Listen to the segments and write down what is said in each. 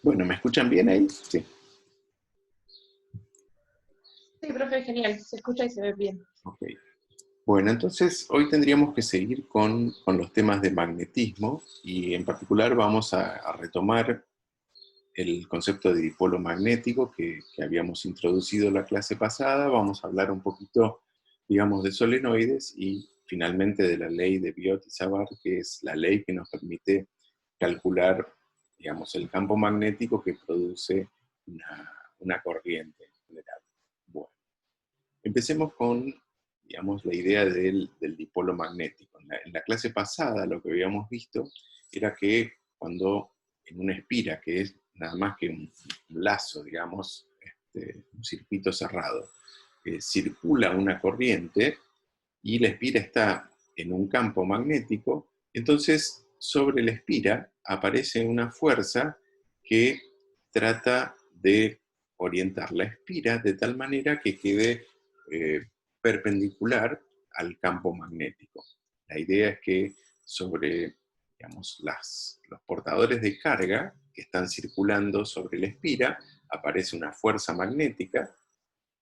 Bueno, ¿me escuchan bien ahí? Sí. Sí, profe, genial. Se escucha y se ve bien. Ok. Bueno, entonces hoy tendríamos que seguir con los temas de magnetismo y en particular vamos a retomar el concepto de dipolo magnético que habíamos introducido la clase pasada. Vamos a hablar un poquito, digamos, de solenoides y finalmente de la ley de Biot y Savart, que es la ley que nos permite calcular, digamos, el campo magnético que produce una corriente en general. Bueno, empecemos con, digamos, la idea del dipolo magnético. En la clase pasada lo que habíamos visto era que cuando en una espira, que es nada más que un lazo, digamos, un circuito cerrado, circula una corriente y la espira está en un campo magnético, entonces sobre la espira aparece una fuerza que trata de orientar la espira de tal manera que quede eh, perpendicular al campo magnético. La idea es que sobre, digamos, los portadores de carga que están circulando sobre la espira aparece una fuerza magnética,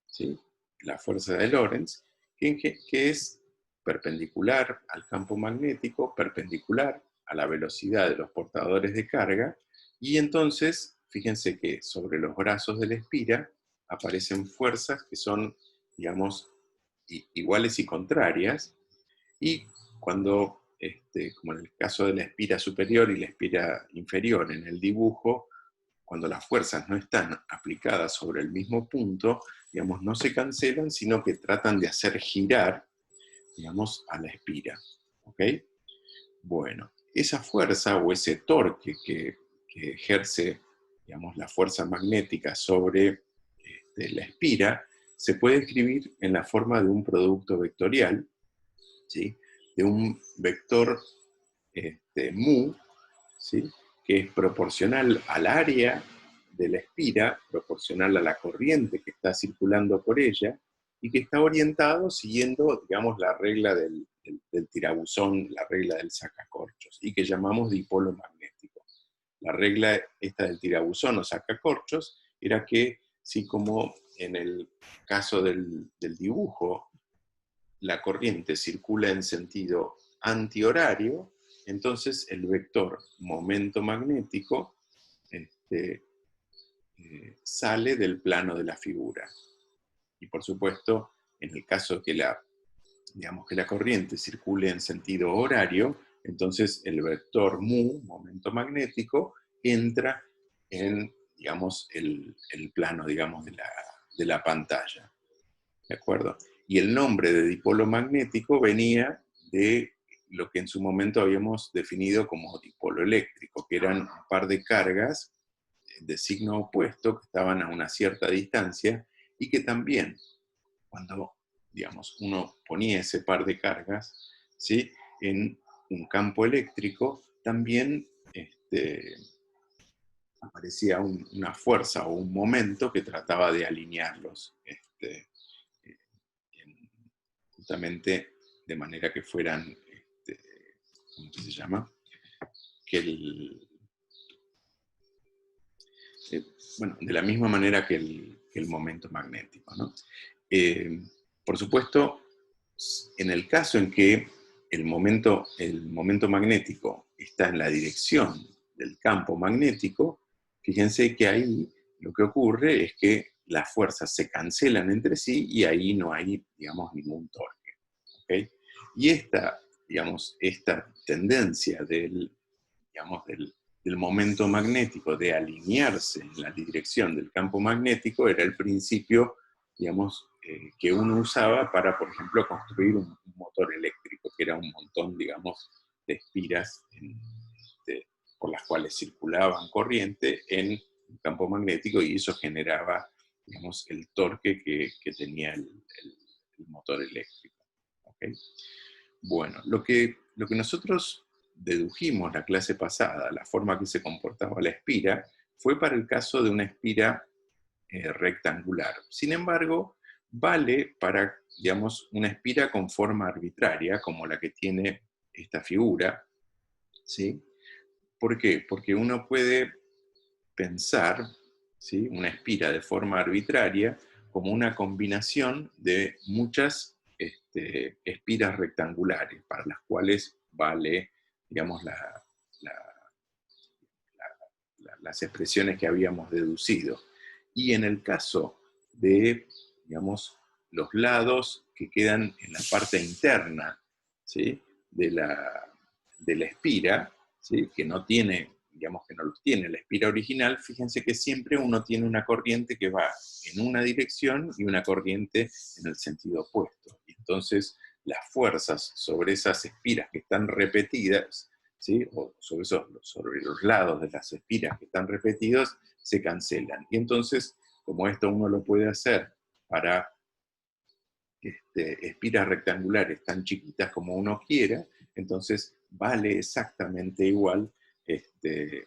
¿sí? La fuerza de Lorentz, que es perpendicular al campo magnético, perpendicular a la velocidad de los portadores de carga, y entonces, fíjense que sobre los brazos de la espira aparecen fuerzas que son, digamos, iguales y contrarias, y cuando, como en el caso de la espira superior y la espira inferior en el dibujo, cuando las fuerzas no están aplicadas sobre el mismo punto, digamos, no se cancelan, sino que tratan de hacer girar, digamos, a la espira. ¿Ok? Bueno, esa fuerza o ese torque que ejerce, digamos, la fuerza magnética sobre la espira, se puede escribir en la forma de un producto vectorial, ¿sí? De un vector mu, ¿sí? Que es proporcional al área de la espira, proporcional a la corriente que está circulando por ella, y que está orientado siguiendo, digamos, la regla del tirabuzón, la regla del sacacorchos, y que llamamos dipolo magnético. La regla esta del tirabuzón o sacacorchos era que, si como en el caso del dibujo, la corriente circula en sentido antihorario, entonces el vector momento magnético sale del plano de la figura. Y por supuesto, en el caso que digamos, que la corriente circule en sentido horario, entonces el vector mu, momento magnético, entra en, digamos, el plano, digamos, de la pantalla. ¿De acuerdo? Y el nombre de dipolo magnético venía de lo que en su momento habíamos definido como dipolo eléctrico, que eran un par de cargas de signo opuesto que estaban a una cierta distancia y que también, cuando, digamos, uno ponía ese par de cargas, ¿sí? En un campo eléctrico, también aparecía una fuerza o un momento que trataba de alinearlos. Justamente de manera que fueran, ¿cómo se llama? Que bueno, de la misma manera que el momento magnético, ¿no? Por supuesto, en el caso en que el momento magnético está en la dirección del campo magnético, fíjense que ahí lo que ocurre es que las fuerzas se cancelan entre sí y ahí no hay, digamos, ningún torque. ¿Okay? Y digamos, esta tendencia digamos, del momento magnético de alinearse en la dirección del campo magnético era el principio, digamos, que uno usaba para, por ejemplo, construir un motor eléctrico, que era un montón, digamos, de espiras por las cuales circulaban corriente en el campo magnético y eso generaba, digamos, el torque que tenía el motor eléctrico. ¿Okay? Bueno, lo que nosotros dedujimos la clase pasada, la forma que se comportaba la espira, fue para el caso de una espira rectangular. Sin embargo, vale para, digamos, una espira con forma arbitraria, como la que tiene esta figura, ¿sí? ¿Por qué? Porque uno puede pensar, ¿sí?, una espira de forma arbitraria como una combinación de muchas espiras rectangulares, para las cuales vale, digamos, las expresiones que habíamos deducido. Y en el caso de, digamos, los lados que quedan en la parte interna, ¿sí?, de la espira, ¿sí?, que no tiene, digamos que no los tiene la espira original, fíjense que siempre uno tiene una corriente que va en una dirección y una corriente en el sentido opuesto. Y entonces las fuerzas sobre esas espiras que están repetidas, ¿sí?, o sobre los lados de las espiras que están repetidos, se cancelan. Y entonces, como esto uno lo puede hacer para espiras rectangulares tan chiquitas como uno quiera, entonces vale exactamente igual este,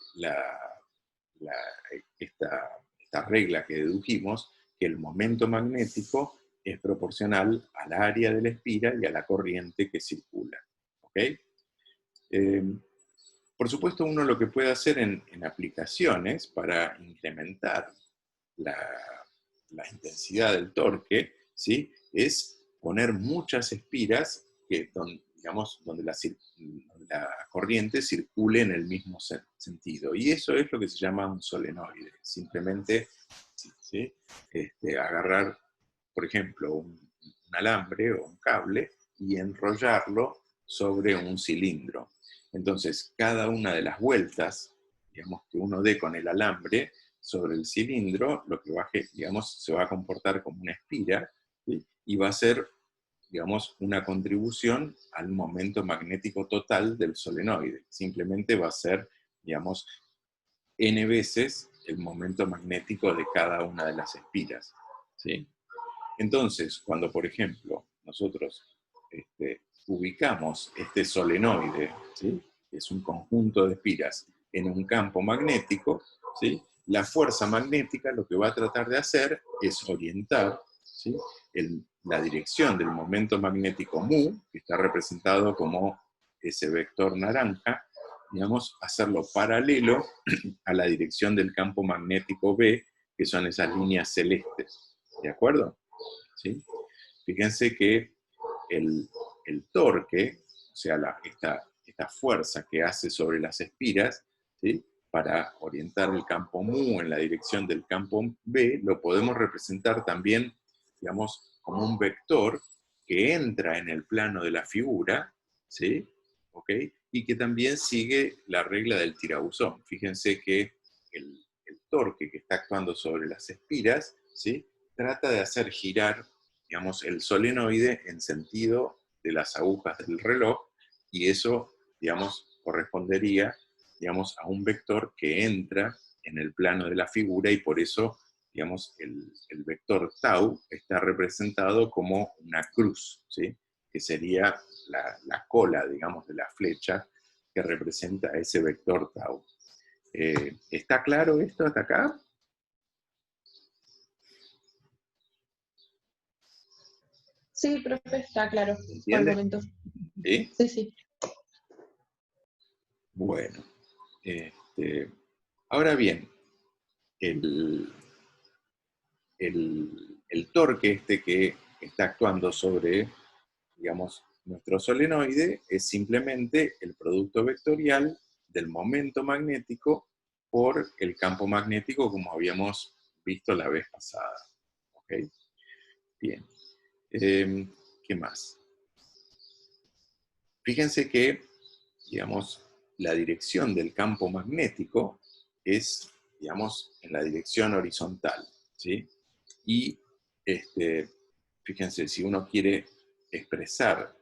esta regla que dedujimos, que el momento magnético es proporcional al área de la espira y a la corriente que circula. ¿Ok? Por supuesto, uno lo que puede hacer en aplicaciones para incrementar la, la intensidad del torque, ¿sí?, es poner muchas espiras digamos, donde la corriente circule en el mismo sentido. Y eso es lo que se llama un solenoide. Simplemente, ¿sí?, agarrar, por ejemplo, un alambre o un cable y enrollarlo sobre un cilindro. Entonces, cada una de las vueltas, digamos, que uno dé con el alambre sobre el cilindro, lo que baje, digamos, se va a comportar como una espira, ¿sí?, y va a ser, digamos, una contribución al momento magnético total del solenoide. Simplemente va a ser, digamos, n veces el momento magnético de cada una de las espiras, ¿sí? Entonces, cuando, por ejemplo, nosotros ubicamos este solenoide, ¿sí?, que es un conjunto de espiras, en un campo magnético, ¿sí?, la fuerza magnética lo que va a tratar de hacer es orientar, ¿sí?, la dirección del momento magnético mu, que está representado como ese vector naranja, digamos, hacerlo paralelo a la dirección del campo magnético B, que son esas líneas celestes. ¿De acuerdo? ¿Sí? Fíjense que el torque, o sea, esta fuerza que hace sobre las espiras, ¿sí?, para orientar el campo mu en la dirección del campo B, lo podemos representar también, digamos, como un vector que entra en el plano de la figura, ¿sí?, ¿ok?, y que también sigue la regla del tirabuzón. Fíjense que el torque que está actuando sobre las espiras, ¿sí?, trata de hacer girar, digamos, el solenoide en sentido de las agujas del reloj, y eso, digamos, correspondería, digamos, a un vector que entra en el plano de la figura, y por eso, digamos, el vector tau está representado como una cruz, ¿sí?, que sería la cola, digamos, de la flecha que representa ese vector tau. ¿Está claro esto hasta acá? Sí, profe, está claro, ¿Se por el entiende? momento. ¿Sí? Sí, sí. Bueno, ahora bien, el, el torque que está actuando sobre, digamos, nuestro solenoide es simplemente el producto vectorial del momento magnético por el campo magnético, como habíamos visto la vez pasada. ¿Ok? Bien. ¿Qué más? Fíjense que, digamos, la dirección del campo magnético es, digamos, en la dirección horizontal, ¿sí? Y, fíjense, si uno quiere expresar,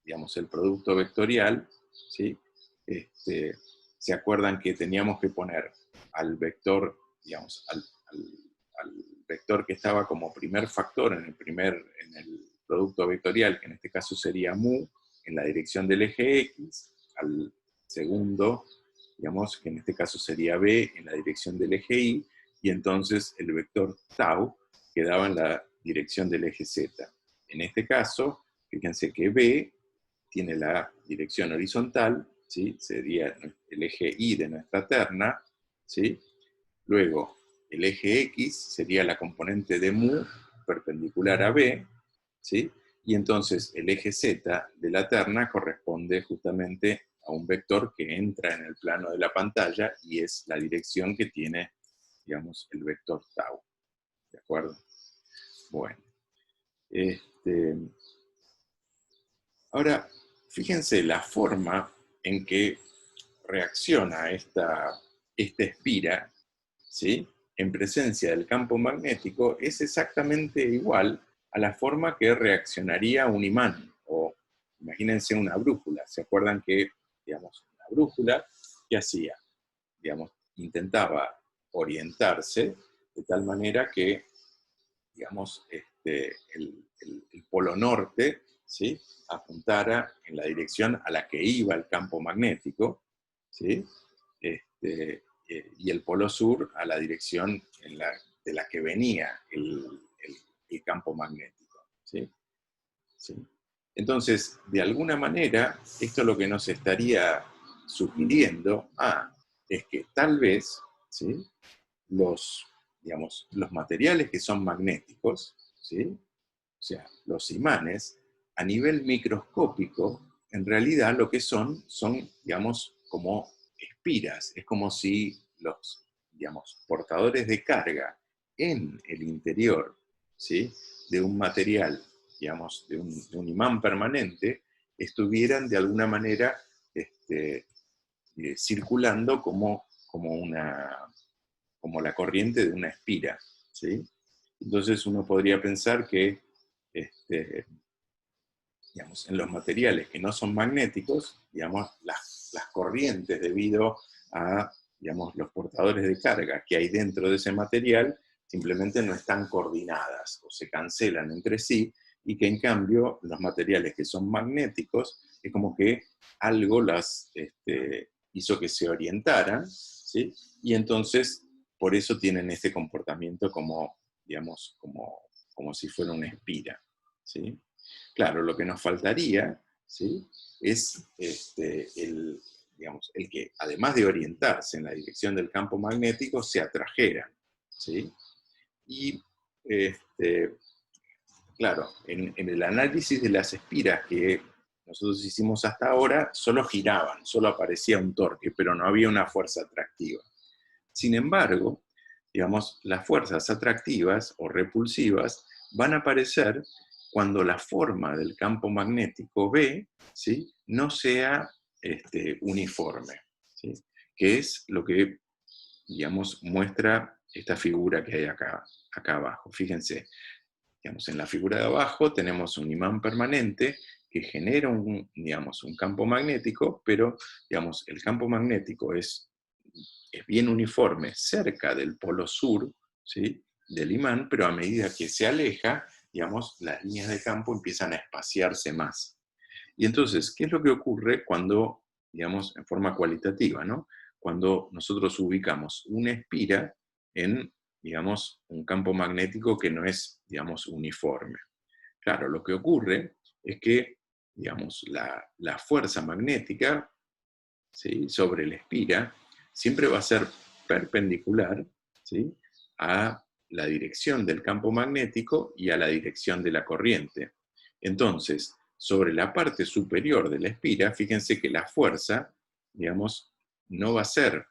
digamos, el producto vectorial, ¿sí?, se acuerdan que teníamos que poner al vector, digamos, al vector que estaba como primer factor en el producto vectorial, que en este caso sería mu, en la dirección del eje X, al segundo, digamos, que en este caso sería B, en la dirección del eje Y, y entonces el vector tau quedaba en la dirección del eje Z. En este caso, fíjense que B tiene la dirección horizontal, ¿sí?, sería el eje Y de nuestra terna, ¿sí?, Luego, el eje X sería la componente de mu perpendicular a B, ¿sí? Y entonces el eje Z de la terna corresponde justamente a un vector que entra en el plano de la pantalla y es la dirección que tiene, digamos, el vector tau. ¿De acuerdo? Bueno. Ahora, fíjense la forma en que reacciona esta espira, ¿sí? En presencia del campo magnético es exactamente igual a la forma que reaccionaría un imán, o imagínense una brújula. ¿Se acuerdan que, digamos, una brújula, ¿qué hacía? Digamos, intentaba orientarse de tal manera que, digamos, el polo norte, ¿sí? Apuntara en la dirección a la que iba el campo magnético, ¿sí? Y el polo sur a la dirección de la que venía el campo magnético, ¿sí? ¿Sí? Entonces, de alguna manera, esto lo que nos estaría sugiriendo, es que tal vez, ¿sí? los, digamos, los materiales que son magnéticos, ¿sí? O sea, los imanes, a nivel microscópico, en realidad lo que son, digamos, como espiras. Es como si los, digamos, portadores de carga en el interior, ¿sí? De un material, digamos, de un imán permanente, estuvieran de alguna manera circulando como la corriente de una espira, ¿sí? Entonces uno podría pensar que, digamos, en los materiales que no son magnéticos, digamos, las corrientes debido a, digamos, los portadores de carga que hay dentro de ese material simplemente no están coordinadas o se cancelan entre sí, y que en cambio los materiales que son magnéticos es como que algo las hizo que se orientaran, ¿sí? Y entonces por eso tienen este comportamiento como, digamos, como si fuera una espira, ¿sí? Claro, lo que nos faltaría, ¿sí? Es digamos, el que, además de orientarse en la dirección del campo magnético, se atrajeran, ¿sí? Y, claro, en el análisis de las espiras que nosotros hicimos hasta ahora, solo giraban, solo aparecía un torque, pero no había una fuerza atractiva. Sin embargo, digamos, las fuerzas atractivas o repulsivas van a aparecer cuando la forma del campo magnético B, ¿sí? No sea uniforme, ¿sí? Que es lo que, digamos, muestra esta figura que hay acá abajo. Fíjense, digamos, en la figura de abajo tenemos un imán permanente que genera digamos, un campo magnético, pero, digamos, el campo magnético es bien uniforme cerca del polo sur, ¿sí? Del imán, pero a medida que se aleja, digamos, las líneas de campo empiezan a espaciarse más. Y entonces, ¿qué es lo que ocurre cuando, digamos, en forma cualitativa, ¿no? Cuando nosotros ubicamos una espira en, digamos, un campo magnético que no es, digamos, uniforme? Claro, lo que ocurre es que, digamos, la fuerza magnética, ¿sí? Sobre la espira siempre va a ser perpendicular, ¿sí? A la dirección del campo magnético y a la dirección de la corriente. Entonces, sobre la parte superior de la espira, fíjense que la fuerza, digamos, no va a ser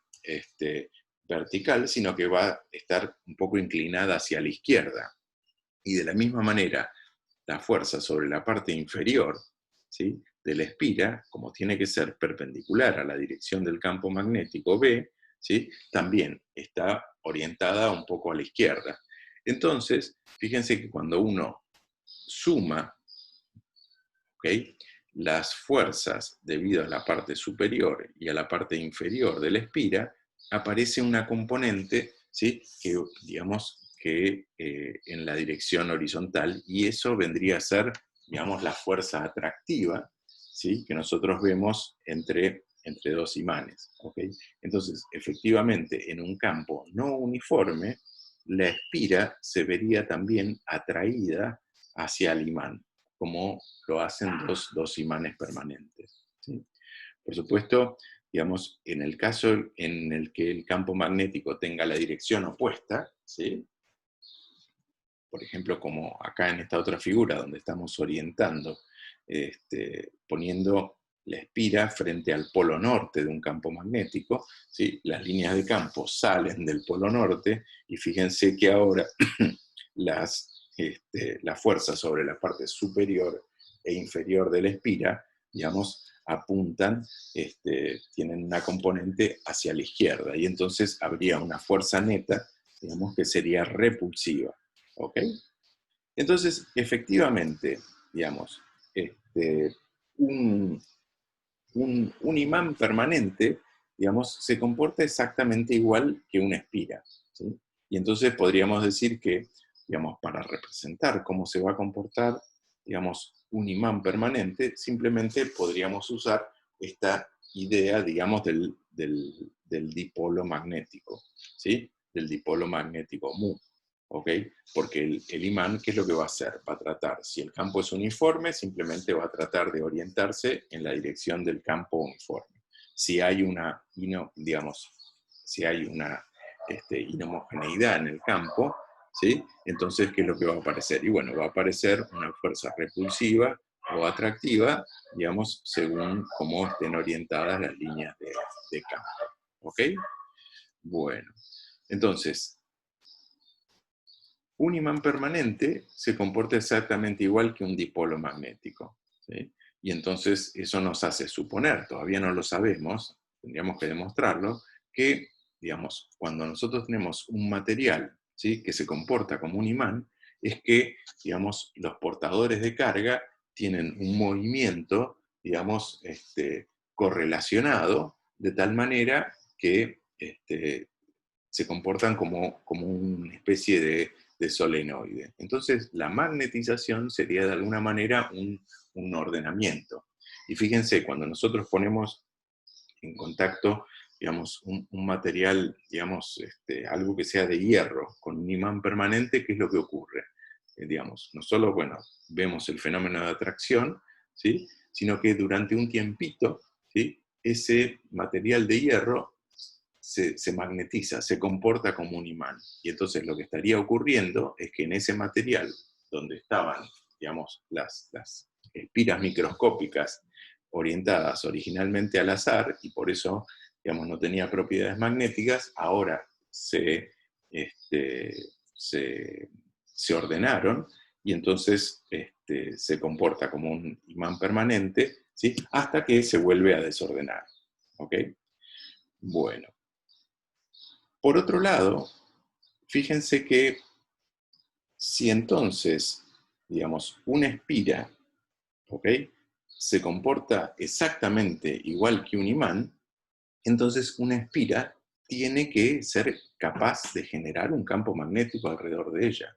vertical, sino que va a estar un poco inclinada hacia la izquierda. Y de la misma manera, la fuerza sobre la parte inferior, ¿sí? De la espira, como tiene que ser perpendicular a la dirección del campo magnético B, ¿sí? También está orientada un poco a la izquierda. Entonces, fíjense que cuando uno suma, ¿okay? Las fuerzas debido a la parte superior y a la parte inferior de la espira, aparece una componente, ¿sí? Que, digamos, que en la dirección horizontal, y eso vendría a ser, digamos, la fuerza atractiva, ¿sí? Que nosotros vemos entre dos imanes, ¿okay? Entonces, efectivamente, en un campo no uniforme, la espira se vería también atraída hacia el imán, como lo hacen dos imanes permanentes, ¿sí? Por supuesto, digamos, en el caso en el que el campo magnético tenga la dirección opuesta, ¿sí? Por ejemplo, como acá en esta otra figura, donde estamos orientando, poniendo la espira frente al polo norte de un campo magnético, ¿sí? Las líneas de campo salen del polo norte, y fíjense que ahora la fuerza sobre la parte superior e inferior de la espira, digamos, apuntan, tienen una componente hacia la izquierda, y entonces habría una fuerza neta, digamos, que sería repulsiva. ¿Ok? Entonces, efectivamente, digamos, un, un imán permanente, digamos, se comporta exactamente igual que una espira, ¿sí? Y entonces podríamos decir que, digamos, para representar cómo se va a comportar, digamos, un imán permanente, simplemente podríamos usar esta idea, digamos, del dipolo magnético, ¿sí? Del dipolo magnético mu, ¿ok? Porque el imán, ¿qué es lo que va a hacer? Va a tratar, si el campo es uniforme, simplemente va a tratar de orientarse en la dirección del campo uniforme. Si hay una, digamos, si hay una inhomogeneidad en el campo, ¿sí? Entonces, ¿qué es lo que va a aparecer? Y bueno, va a aparecer una fuerza repulsiva o atractiva, digamos, según cómo estén orientadas las líneas de campo. ¿Ok? Bueno, entonces, un imán permanente se comporta exactamente igual que un dipolo magnético, ¿sí? Y entonces eso nos hace suponer, todavía no lo sabemos, tendríamos que demostrarlo, que, digamos, cuando nosotros tenemos un material, ¿sí?, que se comporta como un imán, es que, digamos, los portadores de carga tienen un movimiento, digamos, correlacionado, de tal manera que se comportan como una especie de solenoide. Entonces, la magnetización sería de alguna manera un ordenamiento. Y fíjense, cuando nosotros ponemos en contacto, digamos, un material, digamos, algo que sea de hierro, con un imán permanente, ¿qué es lo que ocurre? Digamos, no solo, bueno, vemos el fenómeno de atracción, ¿sí?, sino que durante un tiempito, ¿sí?, ese material de hierro se magnetiza, se comporta como un imán. Y entonces lo que estaría ocurriendo es que en ese material, donde estaban, digamos, las espiras microscópicas orientadas originalmente al azar, y por eso, digamos, no tenía propiedades magnéticas, ahora este, se, se ordenaron, y entonces se comporta como un imán permanente, ¿sí?, hasta que se vuelve a desordenar. ¿Ok? Bueno. Por otro lado, fíjense que si entonces, digamos, una espira, ¿ok?, se comporta exactamente igual que un imán, entonces una espira tiene que ser capaz de generar un campo magnético alrededor de ella.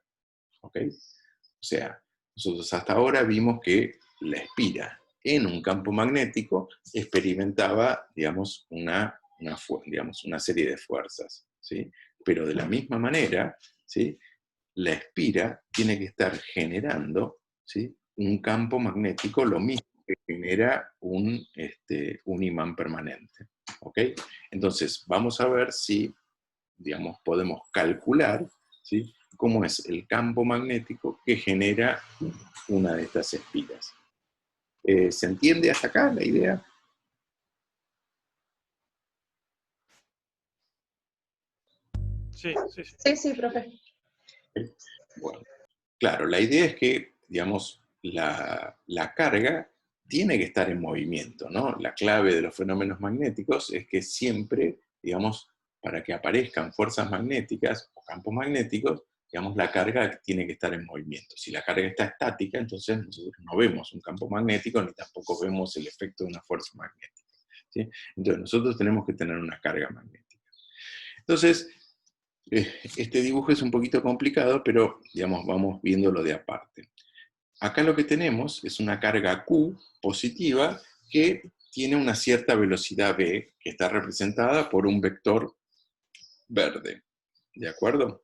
¿Ok? O sea, nosotros hasta ahora vimos que la espira en un campo magnético experimentaba, digamos, digamos, una serie de fuerzas, ¿sí? Pero de la misma manera, ¿sí?, la espira tiene que estar generando, ¿sí?, un campo magnético, lo mismo que genera un imán permanente. ¿Ok? Entonces, vamos a ver si, digamos, podemos calcular, ¿sí?, cómo es el campo magnético que genera una de estas espiras. ¿Se entiende hasta acá la idea? Sí, sí, sí. Sí, sí, profe. Bueno, claro, la idea es que, digamos, la carga tiene que estar en movimiento, ¿no? La clave de los fenómenos magnéticos es que siempre, digamos, para que aparezcan fuerzas magnéticas o campos magnéticos, digamos, la carga tiene que estar en movimiento. Si la carga está estática, entonces nosotros no vemos un campo magnético ni tampoco vemos el efecto de una fuerza magnética, ¿sí? Entonces nosotros tenemos que tener una carga magnética. Entonces, este dibujo es un poquito complicado, pero, digamos, vamos viéndolo de aparte. Acá lo que tenemos es una carga Q positiva que tiene una cierta velocidad v, que está representada por un vector verde. ¿De acuerdo?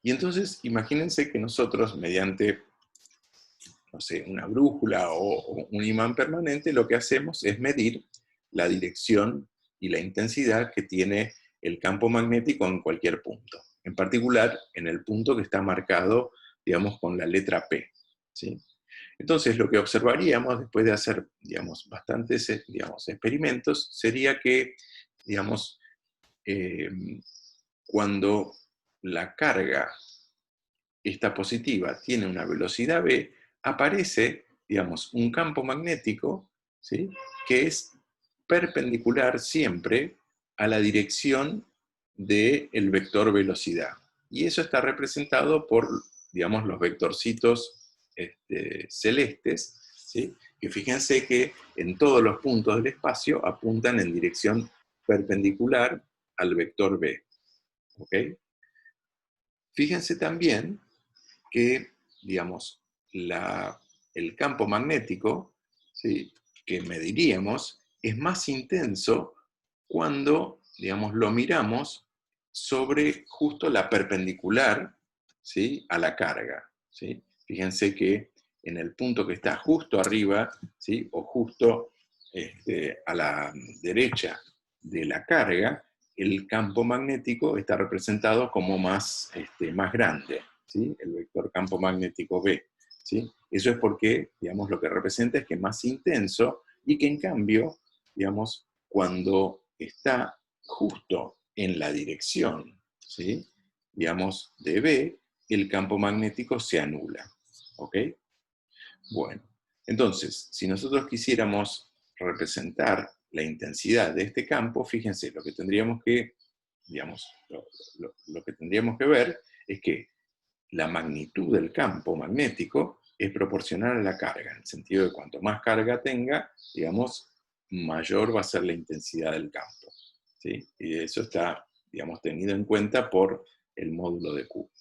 Y entonces, imagínense que nosotros, mediante, no sé, una brújula o un imán permanente, lo que hacemos es medir la dirección y la intensidad que tiene el campo magnético en cualquier punto. En particular, en el punto que está marcado, digamos, con la letra P, ¿sí? Entonces, lo que observaríamos después de hacer, digamos, bastantes, digamos, experimentos, sería que, digamos, cuando la carga esta positiva tiene una velocidad v, aparece, digamos, un campo magnético, ¿sí?, que es perpendicular siempre a la dirección del vector velocidad. Y eso está representado por, digamos, los vectorcitos celestes, ¿sí?, que fíjense que en todos los puntos del espacio apuntan en dirección perpendicular al vector v. ¿Ok? Fíjense también que, digamos, el campo magnético, ¿sí?, que mediríamos es más intenso cuando, digamos, lo miramos sobre justo la perpendicular, ¿sí?, a la carga, ¿sí? Fíjense que en el punto que está justo arriba, ¿sí?, o justo a la derecha de la carga, el campo magnético está representado como más grande, ¿sí?, el vector campo magnético B, ¿sí? Eso es porque, digamos, lo que representa es que es más intenso y que en cambio, digamos, cuando está justo en la dirección, ¿sí?, digamos, de B, el campo magnético se anula, ¿ok? Bueno, entonces, si nosotros quisiéramos representar la intensidad de este campo, fíjense, lo que tendríamos que, digamos, lo que tendríamos que ver es que la magnitud del campo magnético es proporcional a la carga, en el sentido de cuanto más carga tenga, digamos, mayor va a ser la intensidad del campo, ¿sí? Y eso está, digamos, tenido en cuenta por el módulo de Q.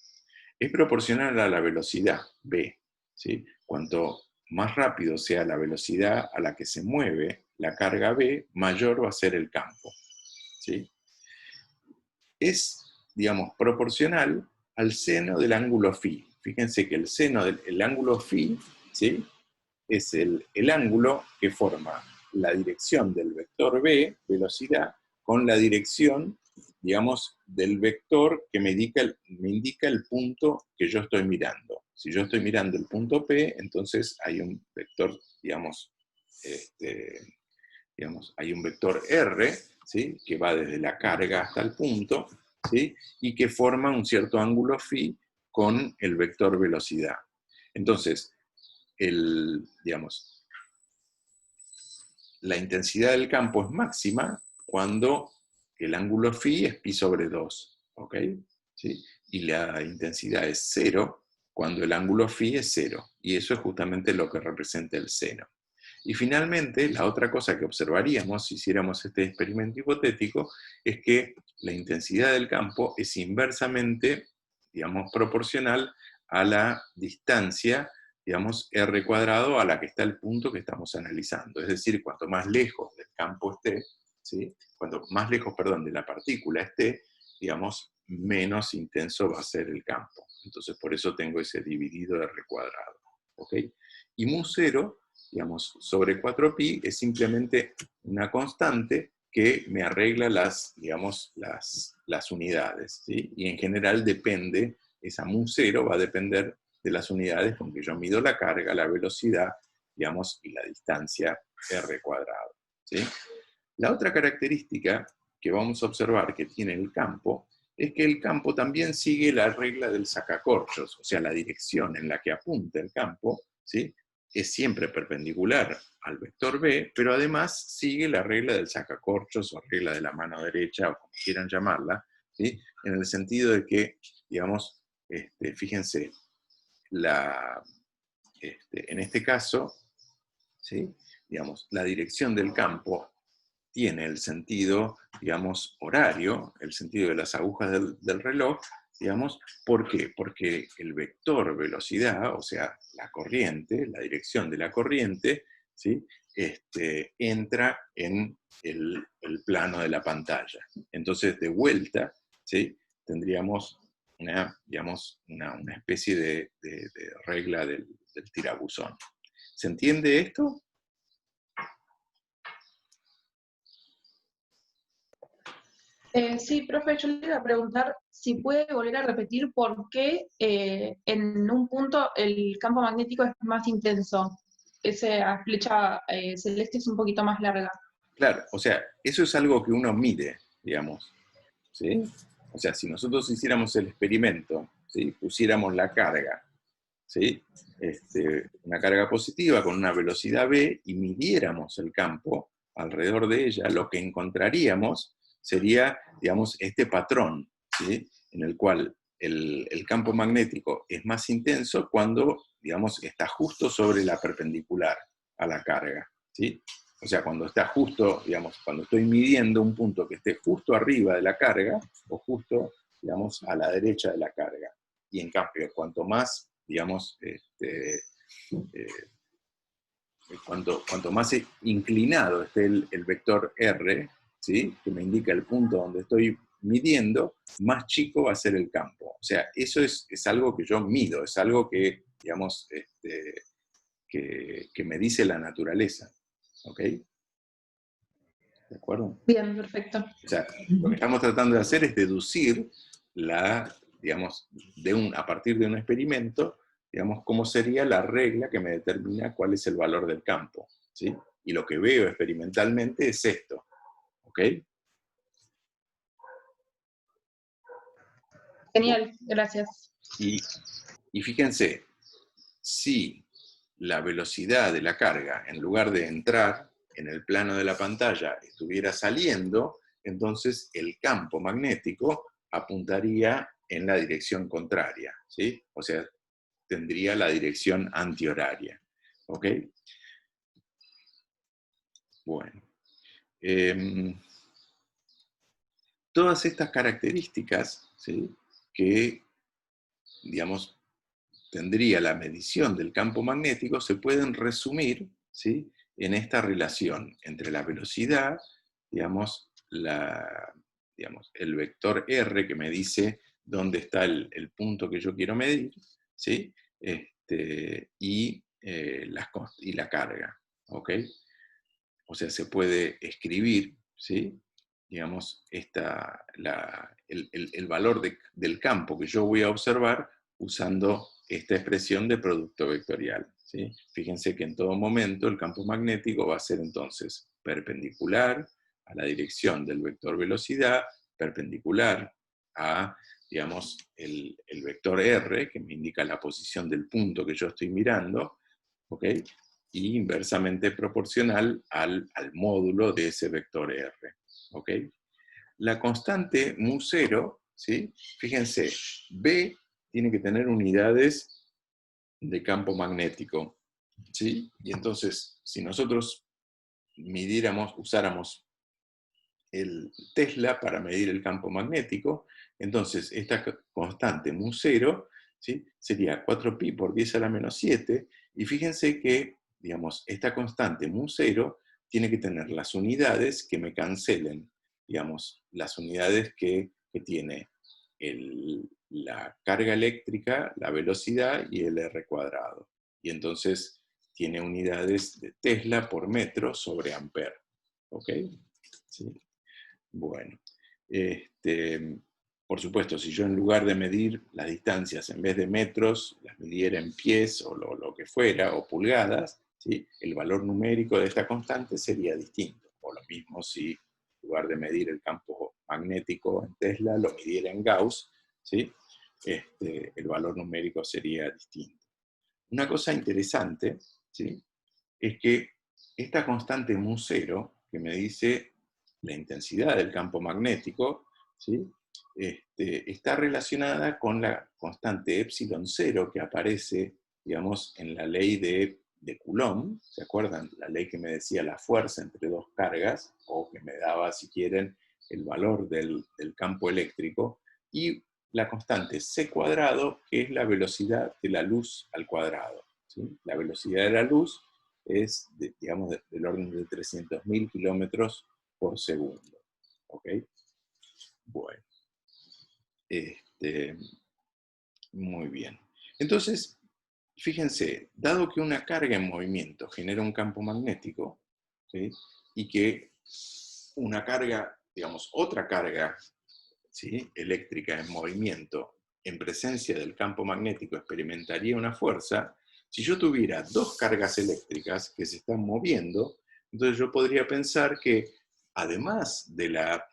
Es proporcional a la velocidad, v, ¿sí? Cuanto más rápido sea la velocidad a la que se mueve la carga v, mayor va a ser el campo, ¿sí? Es, digamos, proporcional al seno del ángulo φ. Fíjense que el seno del ángulo φ, ¿sí?, es el ángulo que forma la dirección del vector v, velocidad, con la dirección, digamos, del vector que me indica el punto que yo estoy mirando. Si yo estoy mirando el punto P, entonces hay un vector, digamos, hay un vector R, ¿sí?, que va desde la carga hasta el punto, ¿sí?, y que forma un cierto ángulo φ con el vector velocidad. Entonces, digamos, la intensidad del campo es máxima cuando el ángulo φ es pi sobre 2, ¿ok? ¿Sí? Y la intensidad es 0 cuando el ángulo φ es 0, y eso es justamente lo que representa el seno. Y finalmente, la otra cosa que observaríamos si hiciéramos este experimento hipotético es que la intensidad del campo es inversamente, digamos, proporcional a la distancia, digamos, r cuadrado a la que está el punto que estamos analizando. Es decir, cuanto más lejos del campo esté, ¿sí?, cuanto más lejos, perdón, de la partícula esté, digamos, menos intenso va a ser el campo. Entonces, por eso tengo ese dividido r cuadrado, ¿ok? Y mu0, digamos, sobre 4pi es simplemente una constante que me arregla digamos, las unidades, ¿sí? Y en general depende, esa mu0 va a depender de las unidades con que yo mido la carga, la velocidad, digamos, y la distancia r cuadrado, ¿sí? La otra característica que vamos a observar que tiene el campo es que el campo también sigue la regla del sacacorchos, o sea, la dirección en la que apunta el campo, ¿sí?, es siempre perpendicular al vector b, pero además sigue la regla del sacacorchos o regla de la mano derecha, o como quieran llamarla, ¿sí?, en el sentido de que, digamos, fíjense, en este caso, ¿sí?, digamos, la dirección del campo tiene el sentido, digamos, horario, el sentido de las agujas del reloj, digamos. ¿Por qué? Porque el vector velocidad, o sea, la corriente, la dirección de la corriente, ¿sí?, entra en el plano de la pantalla. Entonces, de vuelta, ¿sí?, tendríamos digamos, una especie de regla del tirabuzón. ¿Se entiende esto? Sí, profe, yo le iba a preguntar si puede volver a repetir por qué en un punto el campo magnético es más intenso. Esa flecha celeste es un poquito más larga. Claro, o sea, eso es algo que uno mide, digamos, ¿sí? O sea, si nosotros hiciéramos el experimento, ¿sí? Pusiéramos la carga, ¿sí? Una carga positiva con una velocidad v y midiéramos el campo alrededor de ella, lo que encontraríamos sería, digamos, este patrón, ¿sí? En el cual el campo magnético es más intenso cuando, digamos, está justo sobre la perpendicular a la carga, ¿sí? O sea, cuando está justo, digamos, cuando estoy midiendo un punto que esté justo arriba de la carga o justo, digamos, a la derecha de la carga. Y en cambio, cuanto más, digamos, cuanto más inclinado esté el vector R, ¿sí? Que me indica el punto donde estoy midiendo, más chico va a ser el campo. O sea, eso es algo que yo mido, es algo que, digamos, que me dice la naturaleza. ¿Ok? ¿De acuerdo? Bien, perfecto. O sea, lo que estamos tratando de hacer es deducir digamos, a partir de un experimento, digamos, cómo sería la regla que me determina cuál es el valor del campo, ¿sí? Y lo que veo experimentalmente es esto, ¿ok? Genial, gracias. Y fíjense, si la velocidad de la carga, en lugar de entrar en el plano de la pantalla, estuviera saliendo, entonces el campo magnético apuntaría en la dirección contraria, ¿sí? O sea, tendría la dirección antihoraria, ¿ok? Bueno. Todas estas características, ¿sí? Que, digamos, tendría la medición del campo magnético, se pueden resumir, ¿sí? En esta relación entre la velocidad, digamos, el vector R que me dice dónde está el punto que yo quiero medir, ¿sí? Y la carga, ¿ok? O sea, se puede escribir, ¿sí? Digamos, el valor del campo que yo voy a observar usando esta expresión de producto vectorial, ¿sí? Fíjense que en todo momento el campo magnético va a ser entonces perpendicular a la dirección del vector velocidad, perpendicular a, digamos, el vector R, que me indica la posición del punto que yo estoy mirando, ¿ok? Y inversamente proporcional al módulo de ese vector R. ¿Ok? La constante μ0, ¿sí? Fíjense, B tiene que tener unidades de campo magnético, ¿sí? Y entonces, si nosotros usáramos el Tesla para medir el campo magnético, entonces esta constante μ0, ¿sí? Sería 4pi por 10 a la menos 7, y fíjense que, digamos, esta constante μ0 tiene que tener las unidades que me cancelen, digamos, las unidades que tiene la carga eléctrica, la velocidad y el R cuadrado. Y entonces tiene unidades de Tesla por metro sobre amper. ¿Ok? ¿Sí? Bueno, por supuesto, si yo en lugar de medir las distancias en vez de metros, las midiera en pies o lo que fuera, o pulgadas, ¿sí? El valor numérico de esta constante sería distinto. O lo mismo si en lugar de medir el campo magnético en Tesla, lo midiera en Gauss, ¿sí? El valor numérico sería distinto. Una cosa interesante, ¿sí? Es que esta constante μ0, que me dice la intensidad del campo magnético, ¿sí? Está relacionada con la constante ε0 que aparece, digamos, en la ley de Coulomb. ¿Se acuerdan? La ley que me decía la fuerza entre dos cargas, o que me daba, si quieren, el valor del campo eléctrico, y la constante c cuadrado, que es la velocidad de la luz al cuadrado, ¿sí? La velocidad de la luz es, digamos, del orden de 300.000 kilómetros por segundo. ¿Ok? Bueno. Muy bien. Entonces, fíjense, dado que una carga en movimiento genera un campo magnético, ¿sí? Y que una carga digamos, otra carga, ¿sí?, eléctrica en movimiento en presencia del campo magnético experimentaría una fuerza. Si yo tuviera dos cargas eléctricas que se están moviendo, entonces yo podría pensar que además de la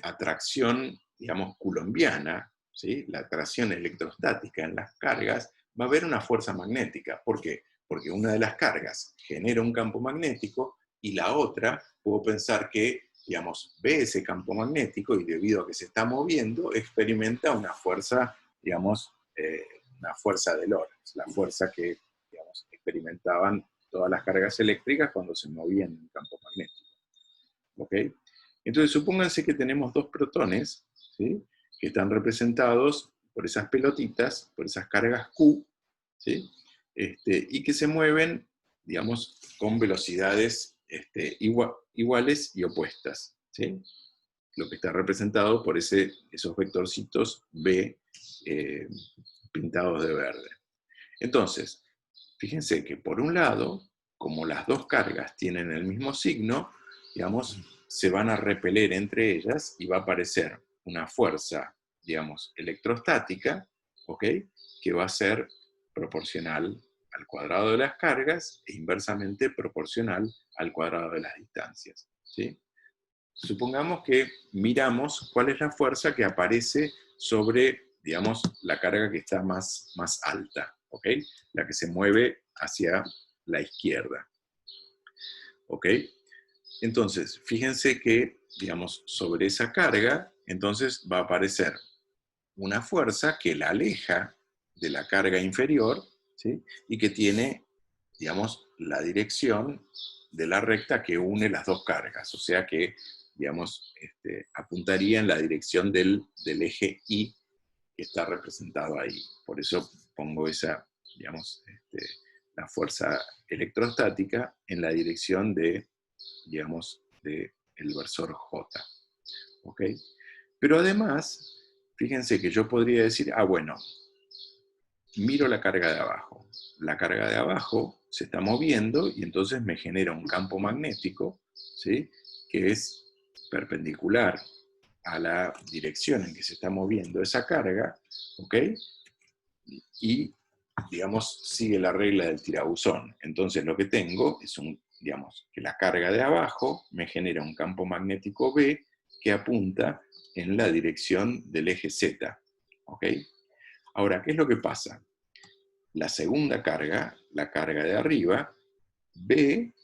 atracción, digamos, coulombiana, ¿sí?, la atracción electrostática en las cargas, va a haber una fuerza magnética. ¿Por qué? Porque una de las cargas genera un campo magnético y la otra, puedo pensar que, digamos, ve ese campo magnético y debido a que se está moviendo, experimenta una fuerza, digamos, una fuerza de Lorentz, la fuerza que, digamos, experimentaban todas las cargas eléctricas cuando se movían en el campo magnético. ¿Ok? Entonces, supónganse que tenemos dos protones, ¿sí?, que están representados por esas pelotitas, por esas cargas Q, ¿sí?, y que se mueven, digamos, con velocidades iguales y opuestas, ¿sí? Lo que está representado por esos vectorcitos B pintados de verde. Entonces, fíjense que por un lado, como las dos cargas tienen el mismo signo, digamos, se van a repeler entre ellas y va a aparecer una fuerza, digamos, electrostática, ¿ok?, que va a ser proporcional al cuadrado de las cargas e inversamente proporcional al cuadrado de las distancias, ¿sí? Supongamos que miramos cuál es la fuerza que aparece sobre, digamos, la carga que está más alta, ¿ok?, la que se mueve hacia la izquierda, ¿ok? Entonces, fíjense que, digamos, sobre esa carga, entonces va a aparecer una fuerza que la aleja de la carga inferior, ¿sí?, y que tiene, digamos, la dirección de la recta que une las dos cargas, o sea que, digamos, apuntaría en la dirección del eje Y que está representado ahí. Por eso pongo esa, digamos, la fuerza electrostática en la dirección de, digamos, del versor J. ¿Ok? Pero además, fíjense que yo podría decir, bueno, miro la carga de abajo. La carga de abajo se está moviendo y entonces me genera un campo magnético, ¿sí?, que es perpendicular a la dirección en que se está moviendo esa carga, ¿ok? Y, digamos, sigue la regla del tirabuzón. Entonces lo que tengo es digamos, que la carga de abajo me genera un campo magnético B que apunta en la dirección del eje Z, ¿ok? Ahora, ¿qué es lo que pasa? La segunda carga, la carga de arriba, ve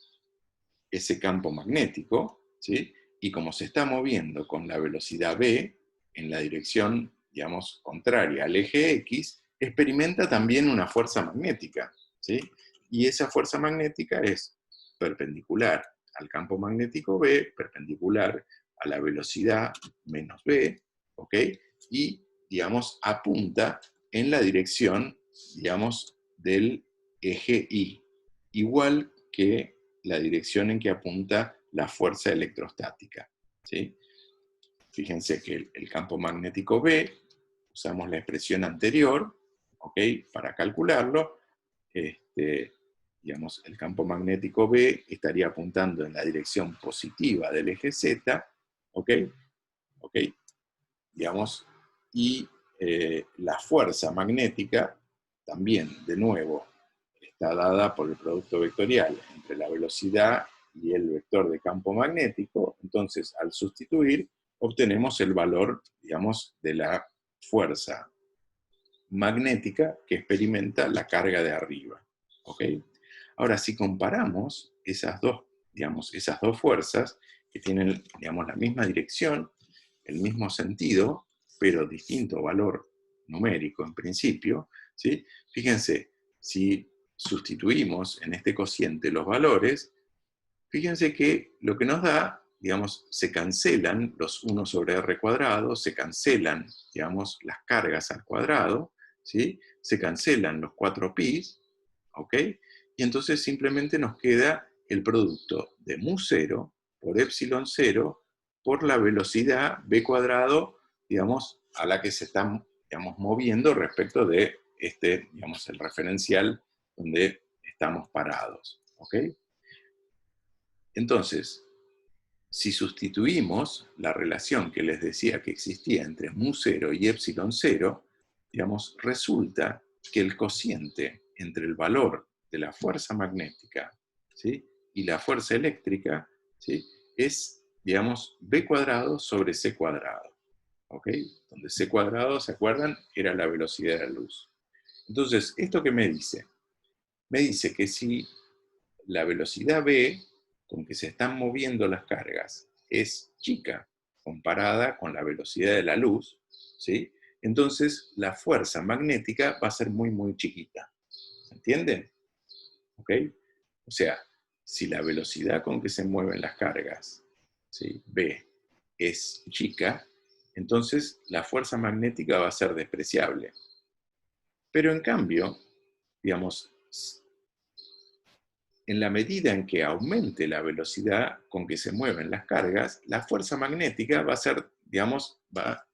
ese campo magnético, ¿sí?, y como se está moviendo con la velocidad v en la dirección, digamos, contraria al eje X, experimenta también una fuerza magnética, ¿sí? Y esa fuerza magnética es perpendicular al campo magnético B, perpendicular a la velocidad menos v, ¿ok? Y, digamos, apunta en la dirección, digamos, del eje Y, igual que la dirección en que apunta la fuerza electrostática, ¿sí? Fíjense que el campo magnético B, usamos la expresión anterior, ¿ok?, para calcularlo. Digamos, el campo magnético B estaría apuntando en la dirección positiva del eje Z, ¿ok? ¿Ok? Digamos, y la fuerza magnética también, de nuevo, está dada por el producto vectorial entre la velocidad y el vector de campo magnético. Entonces, al sustituir, obtenemos el valor, digamos, de la fuerza magnética que experimenta la carga de arriba. ¿Ok? Ahora, si comparamos esas dos, digamos, esas dos fuerzas que tienen, digamos, la misma dirección, el mismo sentido, pero distinto valor numérico en principio, ¿sí? Fíjense, si sustituimos en este cociente los valores, fíjense que lo que nos da, digamos, se cancelan los 1 sobre r cuadrado, se cancelan, digamos, las cargas al cuadrado, ¿sí?, se cancelan los 4 pi, ¿ok? Y entonces simplemente nos queda el producto de mu0 por epsilon 0 por la velocidad v cuadrado, digamos, a la que se están, digamos, moviendo respecto de digamos, el referencial donde estamos parados, ¿ok? Entonces, si sustituimos la relación que les decía que existía entre mu0 y ε0, digamos, resulta que el cociente entre el valor de la fuerza magnética, ¿sí?, y la fuerza eléctrica, ¿sí?, es, digamos, b² sobre c². ¿Ok? Donde c², ¿se acuerdan?, era la velocidad de la luz. Entonces, ¿esto qué me dice? Me dice que si la velocidad v con que se están moviendo las cargas es chica comparada con la velocidad de la luz, ¿sí?, entonces la fuerza magnética va a ser muy, muy chiquita. ¿Se entiende? ¿Ok? O sea, si la velocidad con que se mueven las cargas, ¿sí?, v, es chica, entonces la fuerza magnética va a ser despreciable. Pero en cambio, digamos, en la medida en que aumente la velocidad con que se mueven las cargas, la fuerza magnética va a ser, digamos, va a